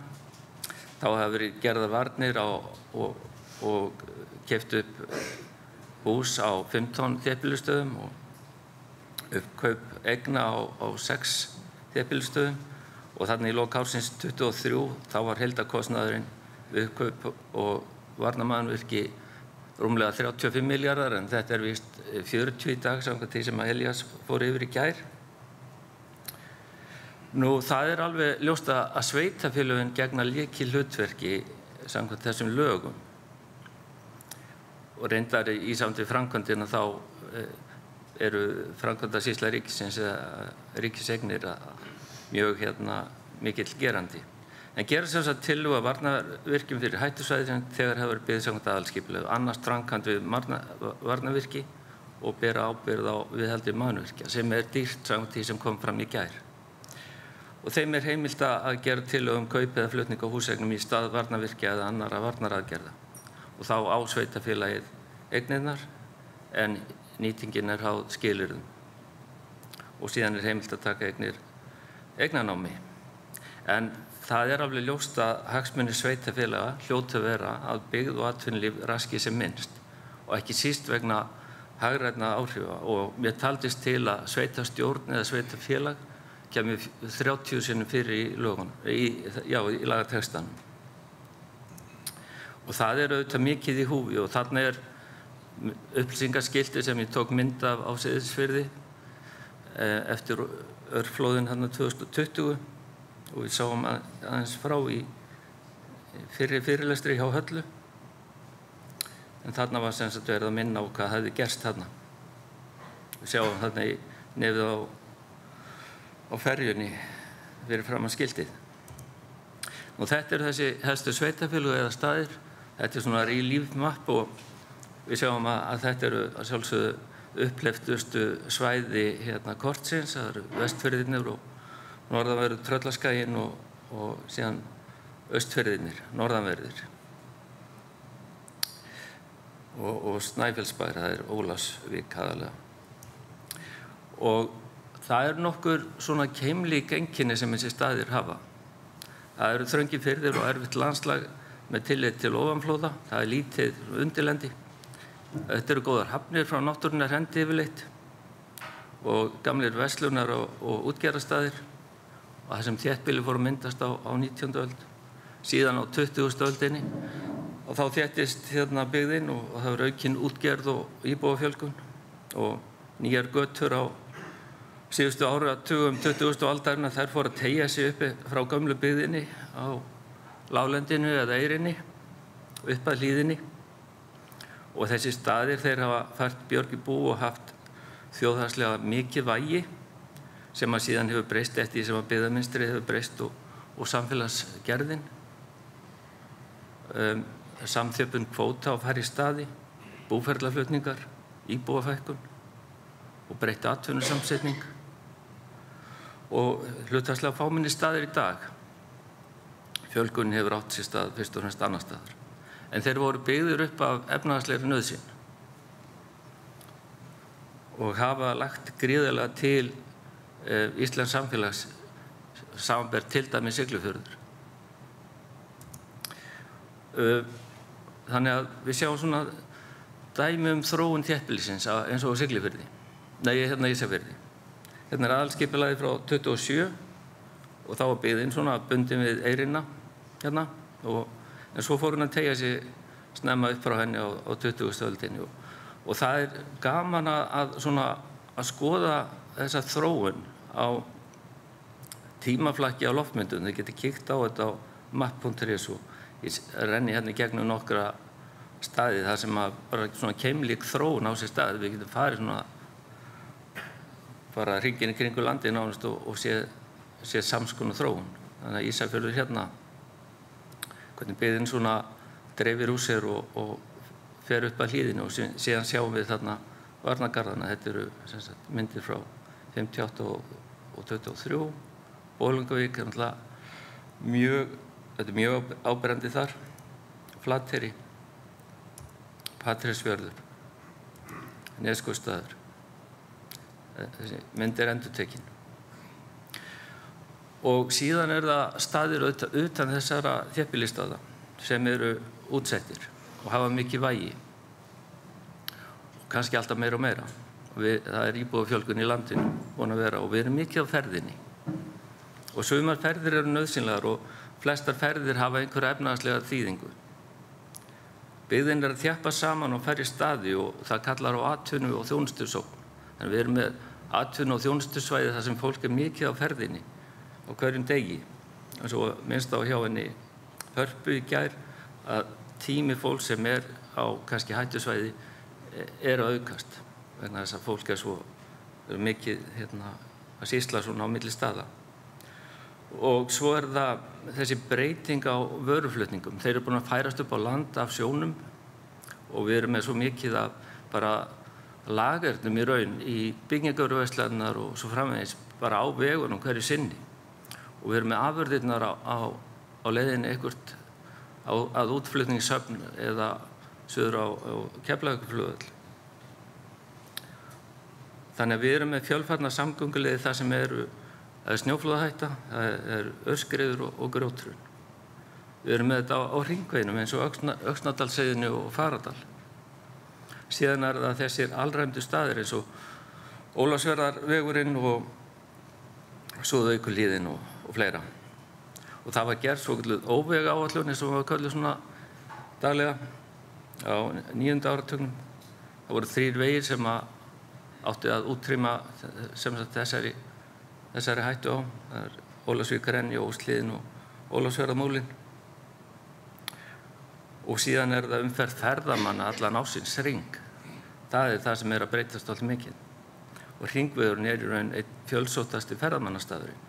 N: Þá hafa verið gerðar varnir og keypt upp hús á 15 þéttbýlisstöðum og uppkaup eigna á 6 þéttbýlisstöðum og þannig í lok ársins 2023 þá var heildarkostnaðurinn við uppkaup og varnarmannvirki rúmlega 35 milljarðar en þetta er víst 40 í dag samkvæmt því sem Elías fór yfir í gær. Nú það er alveg ljóst að sveitarfélögin gegna lykilhlutverki samkvæmt þessum lögum og reyndar í samtíð framkvæmdina þá eru framkvæmdasýsla ríkisins eða ríkiseignir mjög mikill gerandi. En gera sem sagt tillögu að varnarvirkjum fyrir hættusvæði sem þegar hefur verið byggð samkvæmt aðalskipulagi, annast framkvæmd við varnarvirki og bera ábyrgð á viðhaldi mannvirkja sem er dýrt samkvæmt því sem kom fram í gær. Og þeim er heimilt að gera tillögu kaup eða flutning á húseignum í stað varnarvirkja eða annarra varnaraðgerða. Og þá á sveitarfélagið eignirnar en nýtingin er háð skilyrðum. Og síðan er heimilt að taka eignir eignanámi. En það er alveg ljóst að hagsmunir sveitarfélaga hljóta vera að byggð og atvinnulíf raski sem minnst og ekki síst vegna hagrænna áhrifa og mér taldist til að sveitarstjórn eða sveitarfélag kemur 30 sinnum fyrir í lögunum, í lagatextanum. Og það er auðvitað mikið í húfi og þarna er upplýsingaskilti sem ég tók mynd af á Seyðisfirði eftir örflóðin 2020 og við sáum aðeins frá í fyrri fyrirlestri hjá Höllu. En þarna var sem sagt verið að minna á hvað hefði gerst þarna. Við sjáum þarna í nefið á ferjunni fyrir framan skiltið. Og þetta eru þessi helstu sveitarfélög eða staðir. Þetta er svona lífmapp og við sjáum að þetta eru að sjálfsögðu uppleftustu svæði kortsins. Það eru Vestfirðirnir og norðanverður Tröllaskaginn og síðan Austfirðirnir, norðanverðir. Og Snæfellsbær, það er Ólafsvík aðalega. Og það eru nokkur svona keimlík einkenni sem þessi staðir hafa. Það eru þröngir firðir og erfitt landslag með tillit til ofanflóða. Það er lítið undirlendi. Þetta eru góðar hafnir frá náttúrunnar hendi yfirleitt og gamlir verslunar og útgerðarstaðir. Og það sem þéttbýli fóru myndast á 19. öld, síðan á 20. öldinni og þá þéttist byggðin og það var aukin útgerð og íbúafjölgun og nýjar götur á síðustu áratugum 20. aldarinnar þær fóru að teygja sig uppi frá gömlu byggðinni á láglendinu eða eyrinni upp að hlíðinni og þessi staðir þeir hafa fært björg í bú og haft þjóðhagslega mikið vægi sem að síðan hefur breyst eftir því sem að byggðamynstrið hefur breyst og samfélagsgerðin. Samþjöppun kvóta á færri staði, búferlaflutningar, íbúafækkun og breytt atvinnusamsetning og hlutfallslega fámennir staðir í dag. Fjölgunin hefur átt sér stað fyrst og fremst annar staðar. En þeir voru byggðir upp af efnahagslegri nauðsyn og hafa lagt gríðarlega til Íslands samfélags samanber til dæmis Siglufjörður. Þannig að við sjáum svona dæmi þróun þéttbýlisins eins og á Siglufirði. Nei, Ísafirði. Hérna er aðalskipulagið frá 27 og þá var byggðin svona bundin við eyrina hérna en svo fór hún að teygja sig snemma upp frá henni á 20. öldinni og það er gaman að skoða þessa þróun á tímaflakki á loftmyndum. Þið getur kíkt á þetta á map.is og ég renni hérna í gegnum nokkra staði þar sem bara svona keimlík þróun á sér staði. Við getum farið svona bara hringinn í kringu landið nánast og sé samskonar þróun. Þannig að Ísafjörður hérna hvernig byggðin svona dreifir úr sér og fer upp að hlíðinu og síðan sjáum við þarna varnargarðana. Þetta eru sem sagt myndir frá 58 og 23. Bolungavík er náttúrulega þetta er mjög áberandi þar, Flateyri, Patreksfjörður, Neskaupstaður. Þessi mynd endurtekin. Og síðan það staðir utan þessara þéttbýlisstaða sem eru útsettir og hafa mikið vægi. Og kannski alltaf meira og meira. Það íbúafjölgun í landinu búin að vera og við erum mikið á ferðinni. Og sumar ferðir eru nauðsynlegar og flestar ferðir hafa einhverja efnahagslega þýðingu. Byggðin að þjappa saman á færri staði og það kallar á atvinnu og þjónustusókn. Þannig við erum með atvinnu og þjónustusvæði þar sem fólk mikið á ferðinni á hverjum degi. Og svo minnst á hjá henni Hörpu í gær að tími fólk sem á kannski hættusvæði að aukast. Vegna þess að fólk svo mikið að sýsla svona á milli staða. Og svo það þessi breyting á vöruflutningum. Þeir eru búin að færast upp á land af sjónum og við erum með svo mikið að bara lagernum í raun í byggingarverslanirnar og svo framvegis bara á vegunum hverju sinni. Og við erum með afurðirnar á leiðinni eitthvað að útflutningshöfn eða suður á Keflavíkurflugvöll. Þannig að við erum með fjölfarna samgönguleiðir þar sem það er snjóflóðahætta, það aurskriður og grjóthrun. Við erum með þetta á hringveginum eins og Öxnadalsheiðinni og Fagradal. Síðan það þessir alræmdu staðir eins og Ólafsfjarðarvegurinn og Súðavíkurhlíðin og fleira. Og það var gerð svokölluð óvegaáætlun eins og við köllum svona daglega á 9. áratugnum. Það voru 3 vegir sem áttu að útrýma sem sagt þessari hættu á. Það er Ólafsvíkurrenni, Óshlíðin og Ólafsfjarðarmúlinn. Og síðan það umferð ferðamanna allan ársins hring. Það það sem að breytast alltaf mikið. Og hringvegurinn í raun einn fjölsóttasti ferðamannastaðurinn.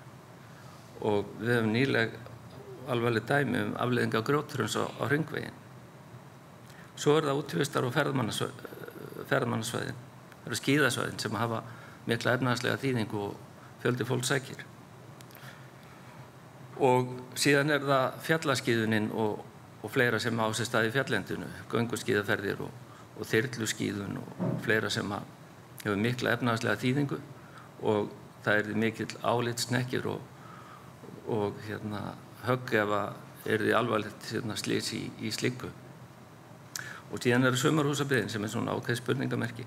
N: Og við höfum nýleg alvarleg dæmi afleiðinga grjóthruns á hringveginn. Svo það útivistar og ferðamannasvæðin. Það eru skíðasvæðin sem hafa mikla efnahagslega þýðingu og fjöldi fólk sækir. Og síðan það fjallaskíðunin og fleira sem á sér stað í fjallendinu, gönguskíðaferðir og þyrluskíðun og fleira sem hefur mikla efnahagslega þýðingu og það mikill álitssnekkir og högg ef því alvarlegt slys í slíku. Og síðan sumarhúsabyggðin sem svona ákveðið spurningamerki.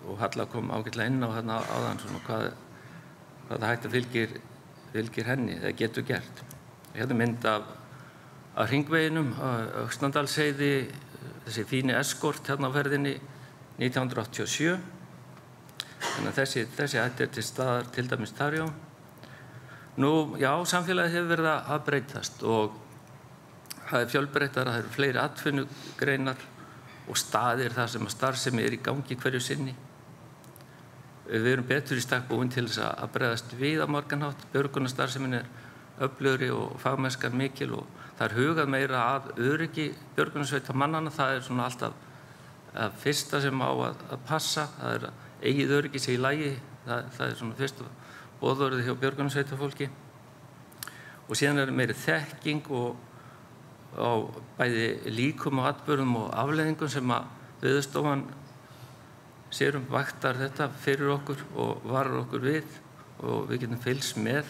N: Og Halla kom ágætlega inn á áðan svona hvað hætta fylgir henni, það getur gert. Hérna mynd af hringveginum, Öxnadalsheiði, þessi fíni eskort hérna á ferðinni 1987. Þannig að þessi hætti til staðar til dæmis þar já. Nú, já, samfélagið hefur verið að breytast og það fjölbreyttara, það eru fleiri atvinnugreinar og staðir þar sem starfsemi í gangi hverju sinni. Við erum betur í stakk búin til þess að bregðast við á morgunhátt. Björgunarstarfsemin öflugri og fagmennskan mikil og það hugað meira að öryggi björgunarsveitarmannanna. Það svona alltaf fyrsta sem á að passa. Það eigið öryggi sé í lagi. Það svona fyrsta boðorðið hjá björgunarsveitarfólki. Og síðan meiri þekking og á bæði líkum og atburðum og afleiðingum sem Veðurstofan sér vaktar þetta fyrir okkur og varar okkur við og við getum fylgst með.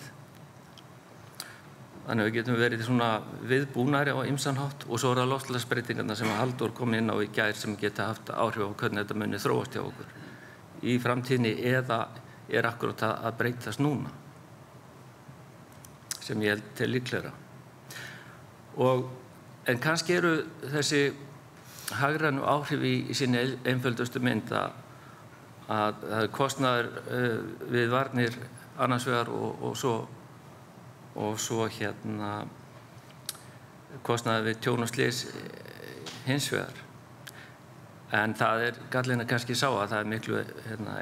N: Þannig að við getum verið svona viðbúnari á ýmsan hátt og svo það loftslagsbreytingarnar sem Halldór kom inn á í gær sem geta haft áhrif á hvernig þetta muni þróast hjá okkur í framtíðinni eða akkúrat að breytast núna sem ég held til líklegra. En kannski eru þessi hagrænu áhrif í sinni einföldustu mynd að það er kostnaður við varnir annars vegar og svo kostnaður við tjón og slys hins vegar. En það gallinn kannski sá að það miklu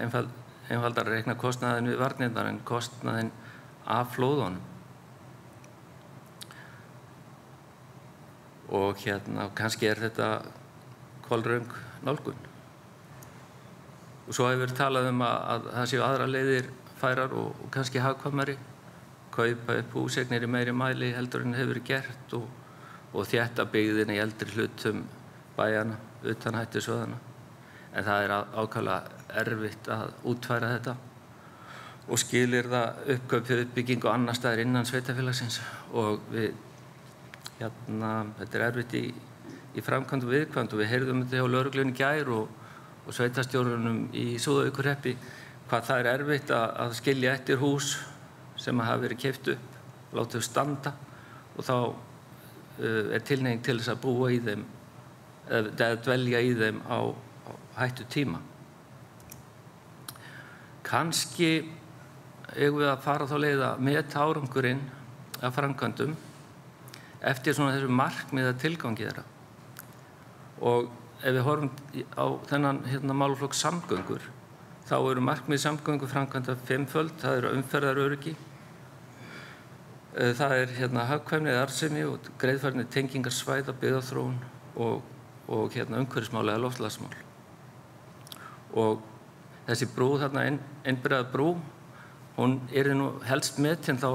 N: einfaldar að reikna kostnaðin við varnirnar en kostnaðin af flóðunum. Og kannski þetta kolröng nálgun. Og svo hefur verið talað að það séu aðra leiðir færar og kannski hagkvæmari, kaupa upp húseignir í meiri mæli heldur en hefur verið gert og þétta byggðina í eldri hlutum bæjana utan hættusvæðanna. En það er ákaflega erfitt að útfæra þetta og skilir það uppkaup fyrir uppbyggingu annar staðar innan sveitarfélagsins og þetta er erfitt í framkvæmd og viðkvæmd og við heyrðum þetta hjá lögreglunni í gær og sveitarstjórunum í Súðavíkurhreppi hvað það er erfitt að skilja eftir hús sem hafa verið keypt upp, látið standa og þá er tilhneiging til þess að búa í þeim eða dvelja í þeim á hættutíma. Kannski eigum við að fara þá leið að meta árangurinn af framkvæmdum eftir svona þessu markmiða tilgangi þeirra. Og ef við horfum á þennan málaflokk samgöngur, þá eru markmið samgöngu framkvæmda fimmföld. Það eru umferðaröryggi, það er hagkvæmni eða arðsemi og greiðfærni tengingar svæða, byggðaþróun og umhverfismál eða loftslagsmál. Og þessi brú þarna, einbreiða brú, hún yrði nú helst metin þá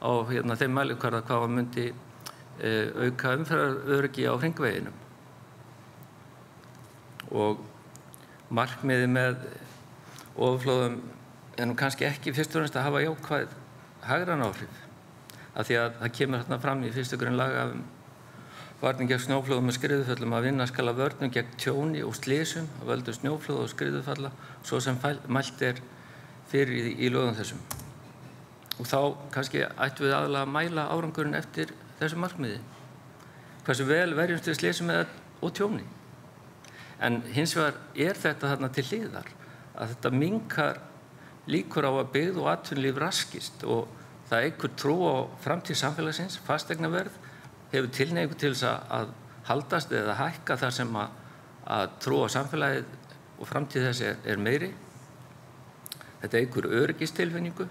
N: á þeim mælikvarða hvað myndi auka umferðaröryggi á hringveginum. Og markmiði með ofanflóðum er nú kannski ekki fyrst og fremst að hafa jákvæð hagræn áhrif, af því að það kemur þarna fram í 1. grein laga varning gegn snjóflóðum og skriðuföllum að vinna skal að vörnum gegn tjóni og slysum af völdum snjóflóða og skriðufalla svo sem mælt er fyrir í lögum þessum. Og þá kannski ættum við aðalega að mæla árangurinn eftir þessu markmiði. Hversu vel verjumst við slysum og tjóni. En hins vegar er þetta þarna til hliðar að þetta minnkar líkur á að byggð og atvinnulíf raskist og það eykur trú á framtíð samfélagsins, fasteignaverð hefur tilhneigingu til þess að haldast eða hækka þar sem að trú á samfélagið og framtíð þess er meiri. Þetta eykur öryggistilfinningu,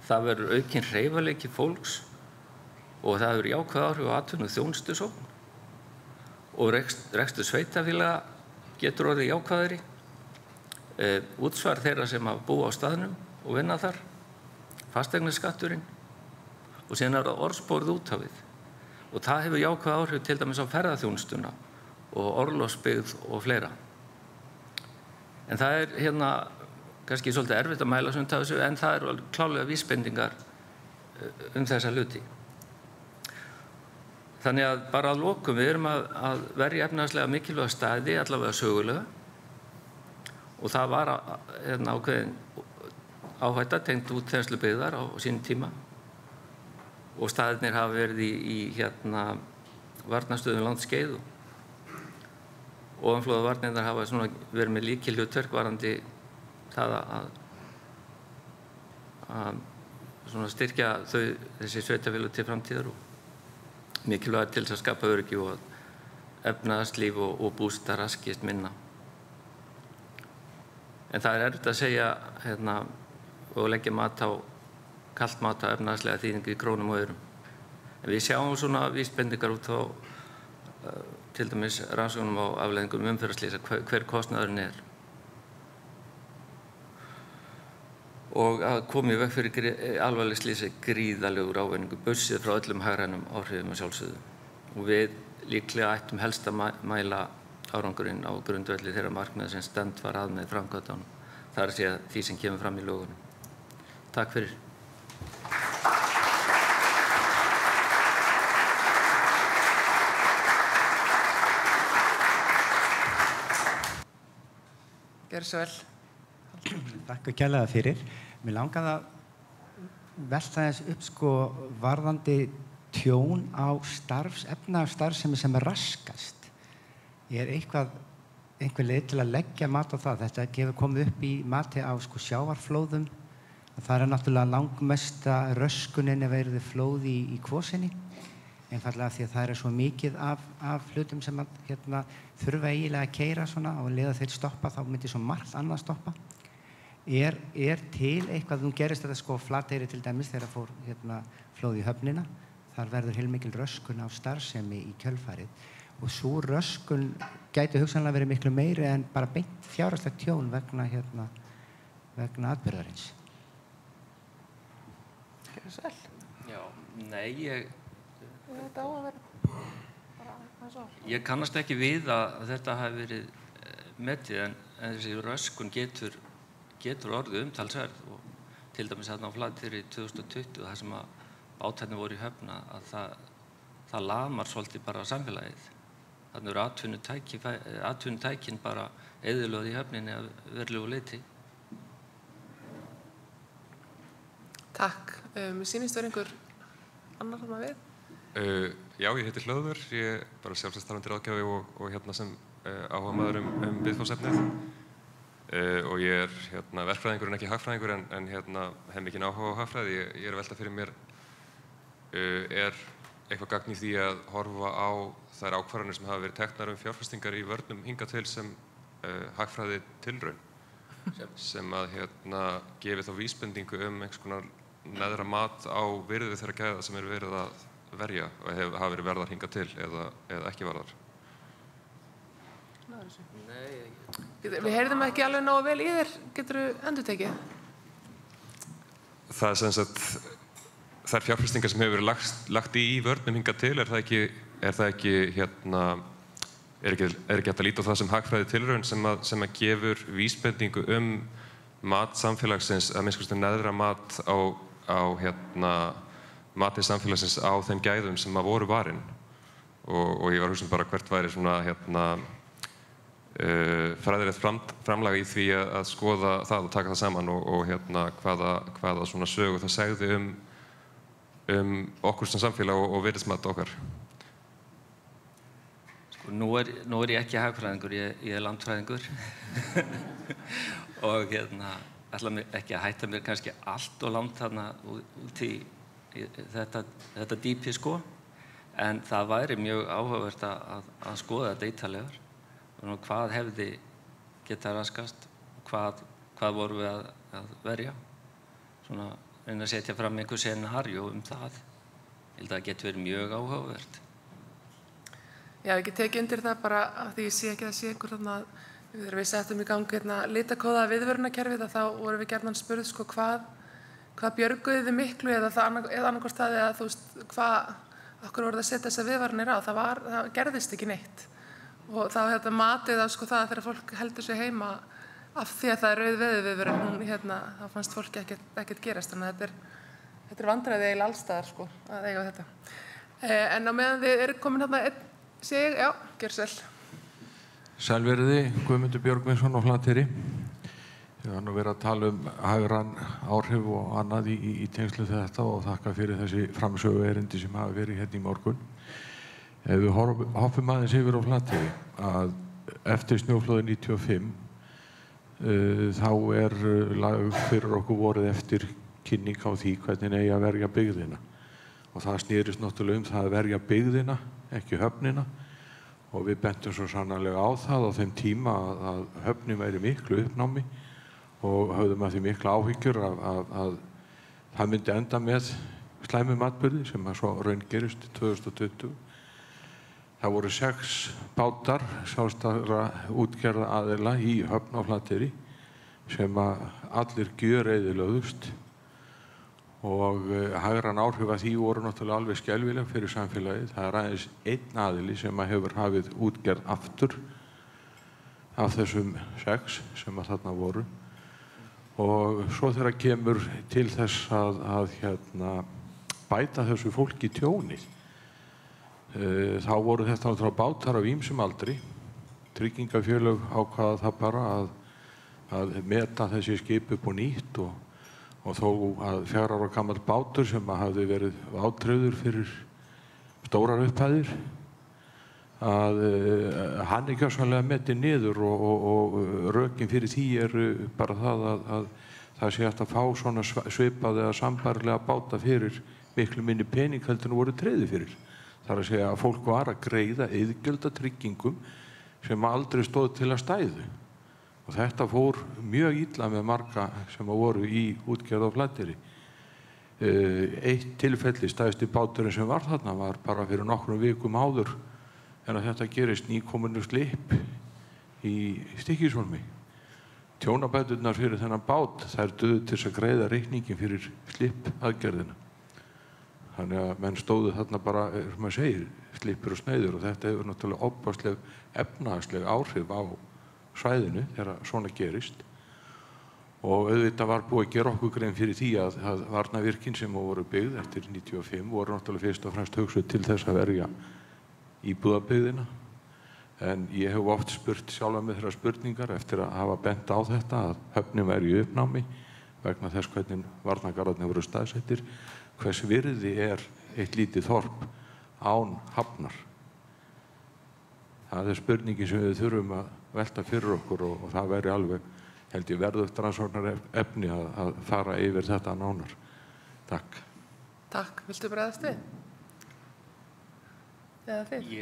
N: það verður aukinn hreyfanleiki fólks og það verður jákvæð áhrif á atvinnu og þjónustusókn og rekstur sveitarfélaga getur orðið jákvæðari, útsvar þeirra sem að búa á staðnum og vinna þar, fasteignaskatturinn og síðan er það orðsporið út af við. Og það hefur jákvæð áhrif til dæmis á ferðaþjónustuna og orlofsbyggð og fleira. En það er kannski svolítið erfitt að mæla sumt af þessu, en það eru klárlega vísbendingar þessa hluti. Þannig að bara að lokum við erum að verja efnahagslega mikilvæga staði, allavega sögulega, og það var ákveðin áhætta tengt útþenslu byggðar á sínum tíma og staðirnir hafa verið í varnarstöðum langt skeið og ofanflóðavarnirnar hafa verið með lykilhlutverk varðandi það að styrkja þessi sveitarfélög til framtíðar og mikilvægt til þess að skapa öryggi og efnahagslíf og búseta raskist minna. En það er erfitt að segja og leggja kalt mat á efnahagslega þýðingu í krónum og aurum. En við sjáum svona vísbendingar út á til dæmis rannsóknum á afleiðingum umferðarslysa hver kostnaðurinn er. Og að koma í veg fyrir alvarleg slys er gríðarlegur ávinningur, burtséð frá öllum hagrænum áhrifum að sjálfsögðu. Og við líklega ættum helst að mæla árangurinn á grundvelli þeirra markmiða sem stefnt var að með framkvæmdunum. Það er að segja því sem kemur fram í lögunum. Takk fyrir.
O: Gjörðu svo vel.
P: Takk kærlega fyrir. Mér langaði að velta þess upp varðandi tjón á efnahagsstarfsemi sem er raskast. Er einhver leið til að leggja mat á það? Þetta gefur komið upp í mati á sjávarflóðum. Það er náttúrulega langmesta röskunin ef verið flóð í Kvosinni. Einfaldlega því að það er svo mikið af hlutum sem þurfa eiginlega að keyra svona og leið að þeir stoppa, þá myndi svo margt annað stoppa. Er til eitthvað, nú gerist þetta Flateyri til dæmis þegar fór flóð í höfnina, þar verður heilmikil röskun á starfsemi í kjölfarið og sú röskun gæti hugsanlega verið miklu meiri en bara beint fjárhagslegt tjón vegna atburðarins.
O: Gjörðu svo vel.
N: Já, nei,
O: Þetta á að vera bara aðeins á.
N: ég kannast ekki við að þetta hafi verið metið en þessi röskun getur orðið umtalsverð og til dæmis þarna á Flateyri 2020 þar sem að bátarnir voru í höfn að það lamar svolítið bara samfélagið. Þannig eru atvinnutækin bara eyðilögð í höfninni að verulegu leyti.
O: Takk. Sýnist vera einhver annar þarna við?
Q: Já, ég heiti Hlöður, ég er bara sjálfsagt starfandi ráðgjafi og hérna sem áhugamaður viðfangsefnið. Og ég er verkfræðingur en ekki hagfræðingur en hef mikinn áhuga á hagfræði. Ég er að velta fyrir mér, er eitthvað gagn í því að horfa á þær ákvarðanir sem hafa verið teknar fjárfestingar í vörnum hingað til sem hagfræði tilraun sem að gefi þá vísbendingu einhvers konar neðra mat á virði þeirra gæða sem eru verið að verja og hafa verið verðar hingað til eða ekki verðar.
O: Við heyrðum ekki alveg nógu vel í þér. Geturðu endurtekið?
Q: Það sem sagt, þær fjárfestingar sem hefur verið lagt í vörnum hingað til, er ekki hægt að líta á það sem hagfræði tilraun sem að gefur vísbendingu mat samfélagsins, að minnst kosti neðra mat á matið samfélagsins á þeim gæðum sem að voru varin. Og ég var að hugsa bara hvert væri svona fræðilegt framlag í því að skoða það og taka það saman og hvaða svona sögu það segði okkur sem samfélag og virðismat okkar.
N: Sko, nú er ég ekki hagfræðingur, ég er landfræðingur og ætla mér ekki að hætta mér kannski allt og langt þarna út í þetta dýpi sko, en það væri mjög áhugavert að skoða þetta ítarlegar. Hvað hefði getað raskast, hvað vorum við að verja. Svona reyna að setja fram einhver scenaríu það. Ég held að það geti verið mjög áhugavert.
O: Já, ég get tekið undir það bara af því ég sé ekki að sé einhver þarna þegar við settum í gangi litakóða viðvörunarkerfið þá vorum við gjarnan spurð sko hvað björguðu þið miklu eða annarkvort það eða þú veist okkur voruð að setja þessar viðvaranir á. Það gerðist ekki neitt. Og þá matið á sko það þegar fólk heldur sig heima af því að það er rauð veðurviðvörun, þá fannst fólki ekkert gerast. Þannig að þetta er vandræði eiginlega allstaðar sko að eiga þetta. En á meðan þið eru komin já, gjör svo vel.
R: Sælverði, Guðmundur Björgvinsson á Flateyri. Ég var nú verið að tala hagræn áhrif og annað í tengslu þetta og þakka fyrir þessi framsögu erindi sem hafi verið hérna í morgun. Ef við hoppum aðeins yfir á Flateyri að eftir snjóflóðið 95 þá lagður fyrir okkur vorið eftir kynning á því hvernig eigi að verja byggðina. Og það snýrist náttúrulega það að verja byggðina, ekki höfnina. Og við bentum svo sannarlega á það á þeim tíma að höfnin væri miklu uppnámi og höfðum að því mikla áhyggjur að það myndi enda með slæmum atburði sem að svo raungerist 2020. Það voru 6 bátar sjálfstæðra útgerða aðila í höfn á Flateyri sem að allir gjöreyðilögðust og hagræn áhrif að því voru náttúrulega alveg skelfileg fyrir samfélagið. Það aðeins einn aðili sem að hefur hafið útgerð aftur af þessum 6 sem að þarna voru. Og svo þegar kemur til þess að bæta þessu fólki tjónið, þá voru þetta náttúrulega bátar af ýmsum aldri. Tryggingafélög ákvaða það bara að meta þessi skip upp á nýtt og þó að 4 ára gamall bátur sem hafði verið vátryggður fyrir stórar upphæðir að hann gjörsamlega metið niður og rökin fyrir því eru bara það að það sé hægt að fá svona svipaða eða sambærilega báta fyrir miklu minni pening heldur en voru tryggðir fyrir. Það er að segja að fólk var að greiða iðgjaldatryggingum sem aldrei stóð til að stæðu. Og þetta fór mjög illa með marga sem voru í útgerð á Flateyri. Eitt tilfelli, stærsti báturinn sem var þarna var bara fyrir nokkrum vikum áður en að þetta gerist nýkominu slip í Stykkishólmi. Tjónabæturnar fyrir þennan bát, þær duðu til þess að greiða reikningin fyrir slipaðgerðina. Þannig að menn stóðu þarna bara, sem maður segir, slípur og sneiður og þetta hefur náttúrulega opasleg efnahagsleg áhrif á svæðinu þegar svona gerist. Og auðvitað var búið að gera okkur grein fyrir því að varnarvirkin sem voru byggð eftir 95 voru náttúrulega fyrst og fremst hugsuð til þess að verja íbúðabyggðina. En ég hef oft spurt sjálfa mig þeirra spurningar eftir að hafa bent á þetta að höfnin væri í uppnámi vegna þess hvernig varnargarðarnir voru staðsettir. Hvers virði eitt lítið þorp án hafnar? Það spurningin sem við þurfum að velta fyrir okkur og það væri alveg, held ég, verðugt rannsóknarefni að fara yfir þetta nánar. Takk.
O: Takk. Viltu bregðast við? Eða þið?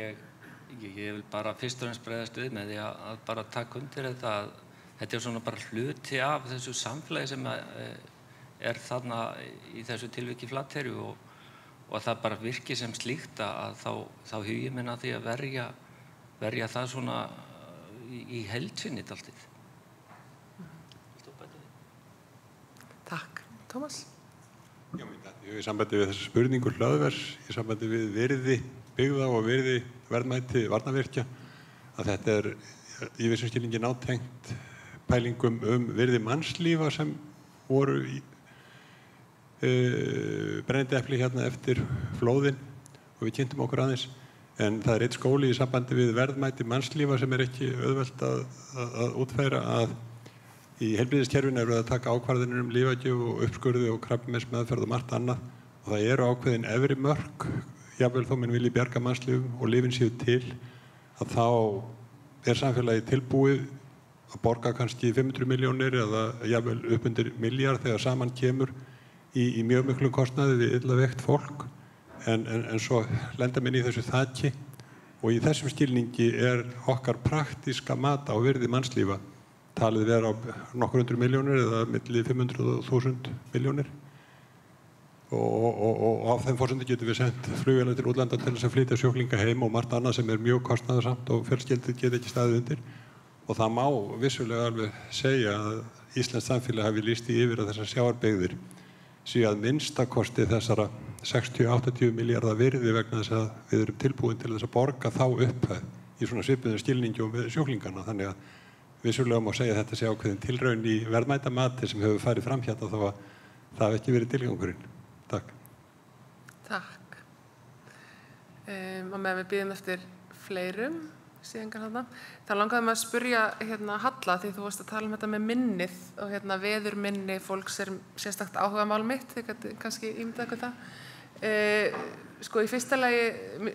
N: Ég vil bara fyrst og fremst bregðast við með því að bara taka undir þetta að þetta svona bara hluti af þessu samfélagi sem þarna í þessu tilviki Flateyri og það bara virki sem slíkt að þá hugið minn að því að verja það svona í heild sinni dálítið.
O: Takk. Tómas?
S: Já, í sambandi við þessu spurningu hlöðvers, í sambandi við virði byggða og virði verðmæti varnarvirkja, að þetta í vissum skilningi nátengt pælingum virði mannslífa sem voru í brennandi epli hérna eftir flóðin og við kynntum okkur aðeins. En það einn skóli í sambandi við verðmæti mannslífa sem ekki auðvelt að útfæra að í heilbrigðiskerfinu eru að taka ákvarðanir lífagjöf og uppskurði og krabbameinsmeðferð og margt annað og það eru ákveðin efri mörk, jafnvel þó minn vilji bjarga mannslífum og lífin séu til, að þá samfélagi tilbúið að borga kannski 500 milljónir eða jafnvel upp undir milljarð þegar saman kemur í mjög miklum kostnaði við illa veikt fólk. En svo lenda minn í þessu þaki og í þessum skilningi okkar praktíska mat á virði mannslífa talið vera á nokkur hundru milljónir eða milli 500.000 milljónir og á þeim forsendum getum við sendt flugvélar til útlanda til þess að flytja sjúklinga heim og margt annað sem mjög kostnaðarsamt og fjölskyldur geta ekki staðið undir og það má vissulega alveg segja að íslenskt samfélag hafi lýst í yfir að þessar sjávarbyggðir séu að minnstakosti þessara 60-80 milljarða virði vegna þess að við erum tilbúin til þess að borga þá upphæð í svona svipuðum skilningi og við sjúklingana. Þannig að vissulega má segja að þetta sé ákveðin tilraun í verðmætamati sem hefur farið fram hérna þó að það hafi ekki verið tilgangurinn. Takk.
O: Takk. Og með við bíðum eftir fleirum síðan þarna. Það langaði maður að spyrja Halla því þú varst að tala þetta með minnið og veðurminni fólks sérstakt áhugamál mitt, þið kannski ímyndað ykkur það. Sko í fyrsta lagi,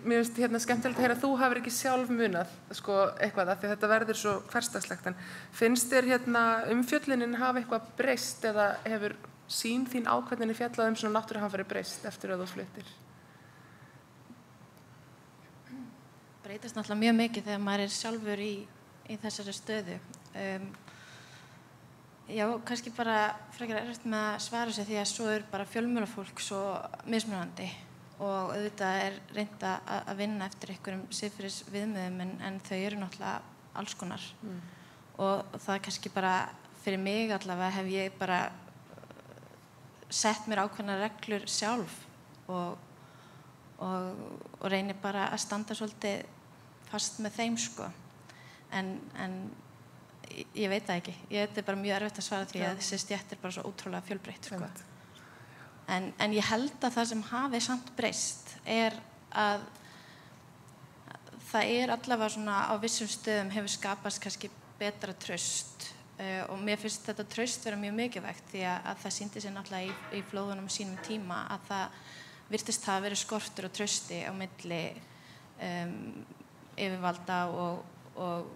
O: mér finnst skemmtilegt að heyra að þú hafir ekki sjálf munað eitthvað af því þetta verður svo hversdagslegt en finnst þér umfjöllunin hafa eitthvað breyst eða hefur sýn þín á hvernig fjallað svona náttúruhamfarir breyst eftir að þú fluttir?
A: Breytist náttúrulega mjög mikið þegar maður sjálfur í þessari stöðu. Já, kannski bara frekar erfitt með að svara sig því að svo bara fjölmiðlafólk svo mismunandi og auðvitað reynt að vinna eftir einhverjum siðferðisviðmiðum en þau eru náttúrulega alls konar og það kannski bara fyrir mig allavega hef ég bara sett mér ákveðnar reglur sjálf og reynir bara að standa svolítið fast með þeim en ég veit það ekki. Þetta bara mjög erfitt að svara því að þessi stétt bara svo ótrúlega fjölbreytt en ég held að það sem hafi samt breyst að það allavega svona á vissum stöðum hefur skapast kannski betra traust og mér finnst þetta traust vera mjög mikilvægt því að það sýndi sig náttúrulega í flóðunum sínum tíma að það virtist hafa verið skortur og trausti á milli yfirvalda og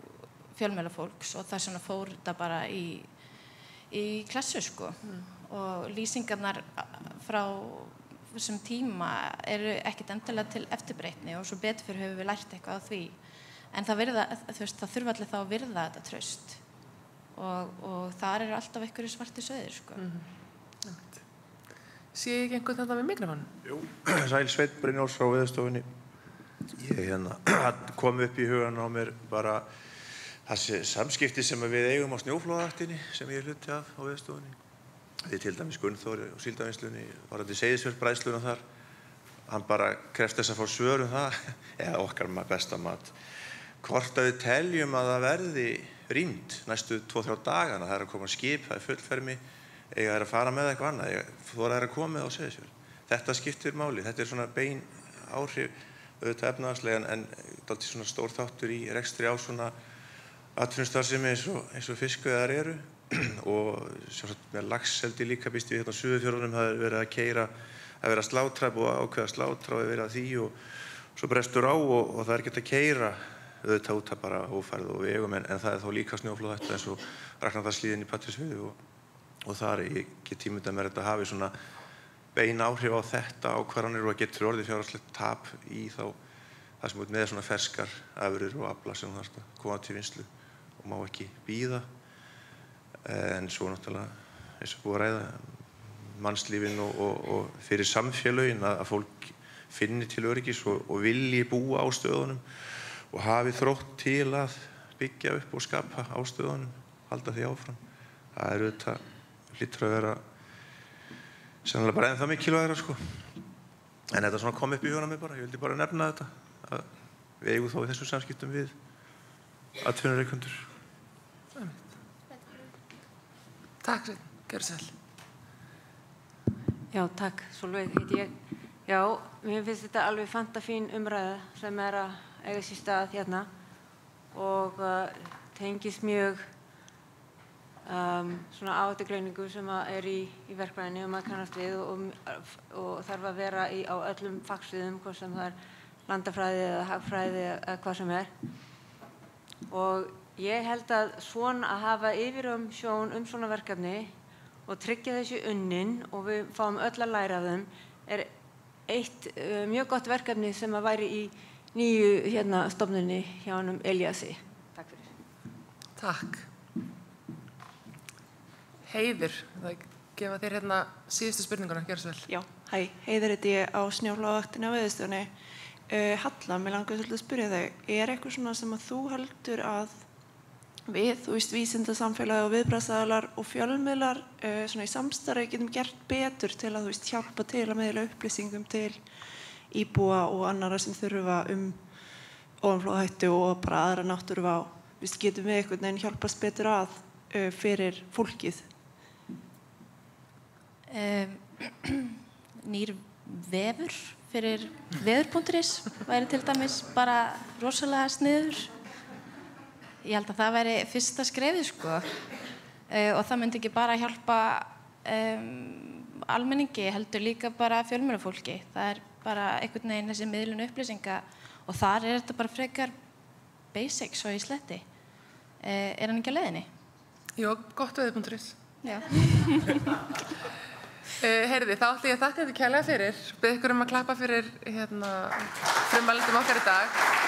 A: fjölmiðlafólks og þess vegna fór þetta bara í klessu og lýsingarnar frá þessum tíma eru ekkert endilega til eftirbreytni og svo betur fyrir höfum við lært eitthvað á því en það þurfa allir þá að virða þetta traust og þar eru alltaf einhverju svartir sauðir
O: Sé ég ekki einhvern þetta með mikrofónu?
T: Jú, Sæl Sveinn Brynjólfs frá Veðurstofunni. Ég kom upp í hugan á mér bara þessi samskipti sem við eigum á snjóflóðavaktinni sem ég hluti af á Veðurstofunni. Við til dæmis Gunnþóri og Síldarvinnslunni, varðandi Seyðisfjörðsbræðsluna þar hann bara krefst þess að fá svör það, eða okkar besta mat, hvort að við teljum að það verði rýmt næstu 2-3 dagana, það að koma skip, það fullfermi, eiga að fara með eitthvað annað, þóra að koma með á Seyðisfjörð. Þetta skiptir máli, þetta svona bein áhrif, auðvitað efnahagslegan, en dálítið svona stór þáttur í rekstri á svona atvinnustarfsemi eins og fiskveiðar eru og sjálfsagt með laxeldi líka býst við hérna á Suðurfjörðunum það verið að keyra, að vera slátra og ákveða slátra og verið að því og svo brestur á og það ekki að keyra auðvitað út að bara ófærð og vegum en það þá líka snjóflóðhætta eins og Ragnardarshlíðin í Patreksfirði og þar get ímyndað mér þetta hafi svona bein áhrif á þetta ákvarðanir og að getur orðið fjárhagslegt tap í þá það sem út með svona ferskar afurðir og afla sem það þarf að koma til vinnslu og má ekki bíða en svo náttúrulega eins og búið að ræða mannslífin og fyrir samfélögin að fólk finni til öryggis og vilji búa á stöðunum og hafi þrótt til að byggja upp og skapa á stöðunum, halda því áfram. Það auðvitað hlýtur að vera sennilega bara ennþá mikilvægara sko. En þetta svona kom upp í hugann á mig bara, ég vildi bara nefna þetta að við eigum þá í þessum samskiptum við atvinnurekendur.
O: Takk, gjörðu sæl.
U: Já, takk, Sólveig heiti ég. Já, mér finnst þetta alveg fantafín umræða sem að eiga sér stað hérna og tengist mjög svona áhættugreiningu sem í verkfræðinni og maður kannast við og þarf að vera á öllum fagsviðum, hvort sem það landafræði eða hagfræði eða hvað sem og ég held að að hafa yfirumsjón svona verkefni og tryggja þessi unnin og við fáum öll að læra af þeim eitt mjög gott verkefni sem að væri í nýju stofnunni hjá honum Elíasi. Takk fyrir.
O: Takk. Heiður, það gefa þér síðustu spurninguna, gjörðu svo vel.
V: Já, hæ, Heiður heiti ég á snjóflóðavaktinni á Veðurstofunni. Halla, mig langar svolítið að spyrja þig, eitthvað svona sem að þú heldur að við, vísindasamfélagi og viðbragðsaðilar og fjölmiðlar svona í samstarfi getum gert betur til að hjálpa til að miðla upplýsingum til íbúa og annarra sem þurfa ofanflóðahættu og bara aðra náttúruvá. Getum við einhvern veginn hjálpast betur að fyrir fólkið?
A: Nýr vefur fyrir veður.is væri til dæmis bara rosalega sniður. Ég held að það væri fyrsta skrefið sko og það myndi ekki bara hjálpa almenningi, heldur líka bara fjölmiðlafólki. Það bara einhvern veginn þessi miðlun upplýsinga og þar þetta bara frekar basic svo í sletti. Hann ekki á leiðinni?
O: Jó, gott veður.is.
A: Já.
O: Heyrði, þá ætla ég að þakka þér kærlega fyrir. Bið ykkur að klappa fyrir frummælendum okkar í dag.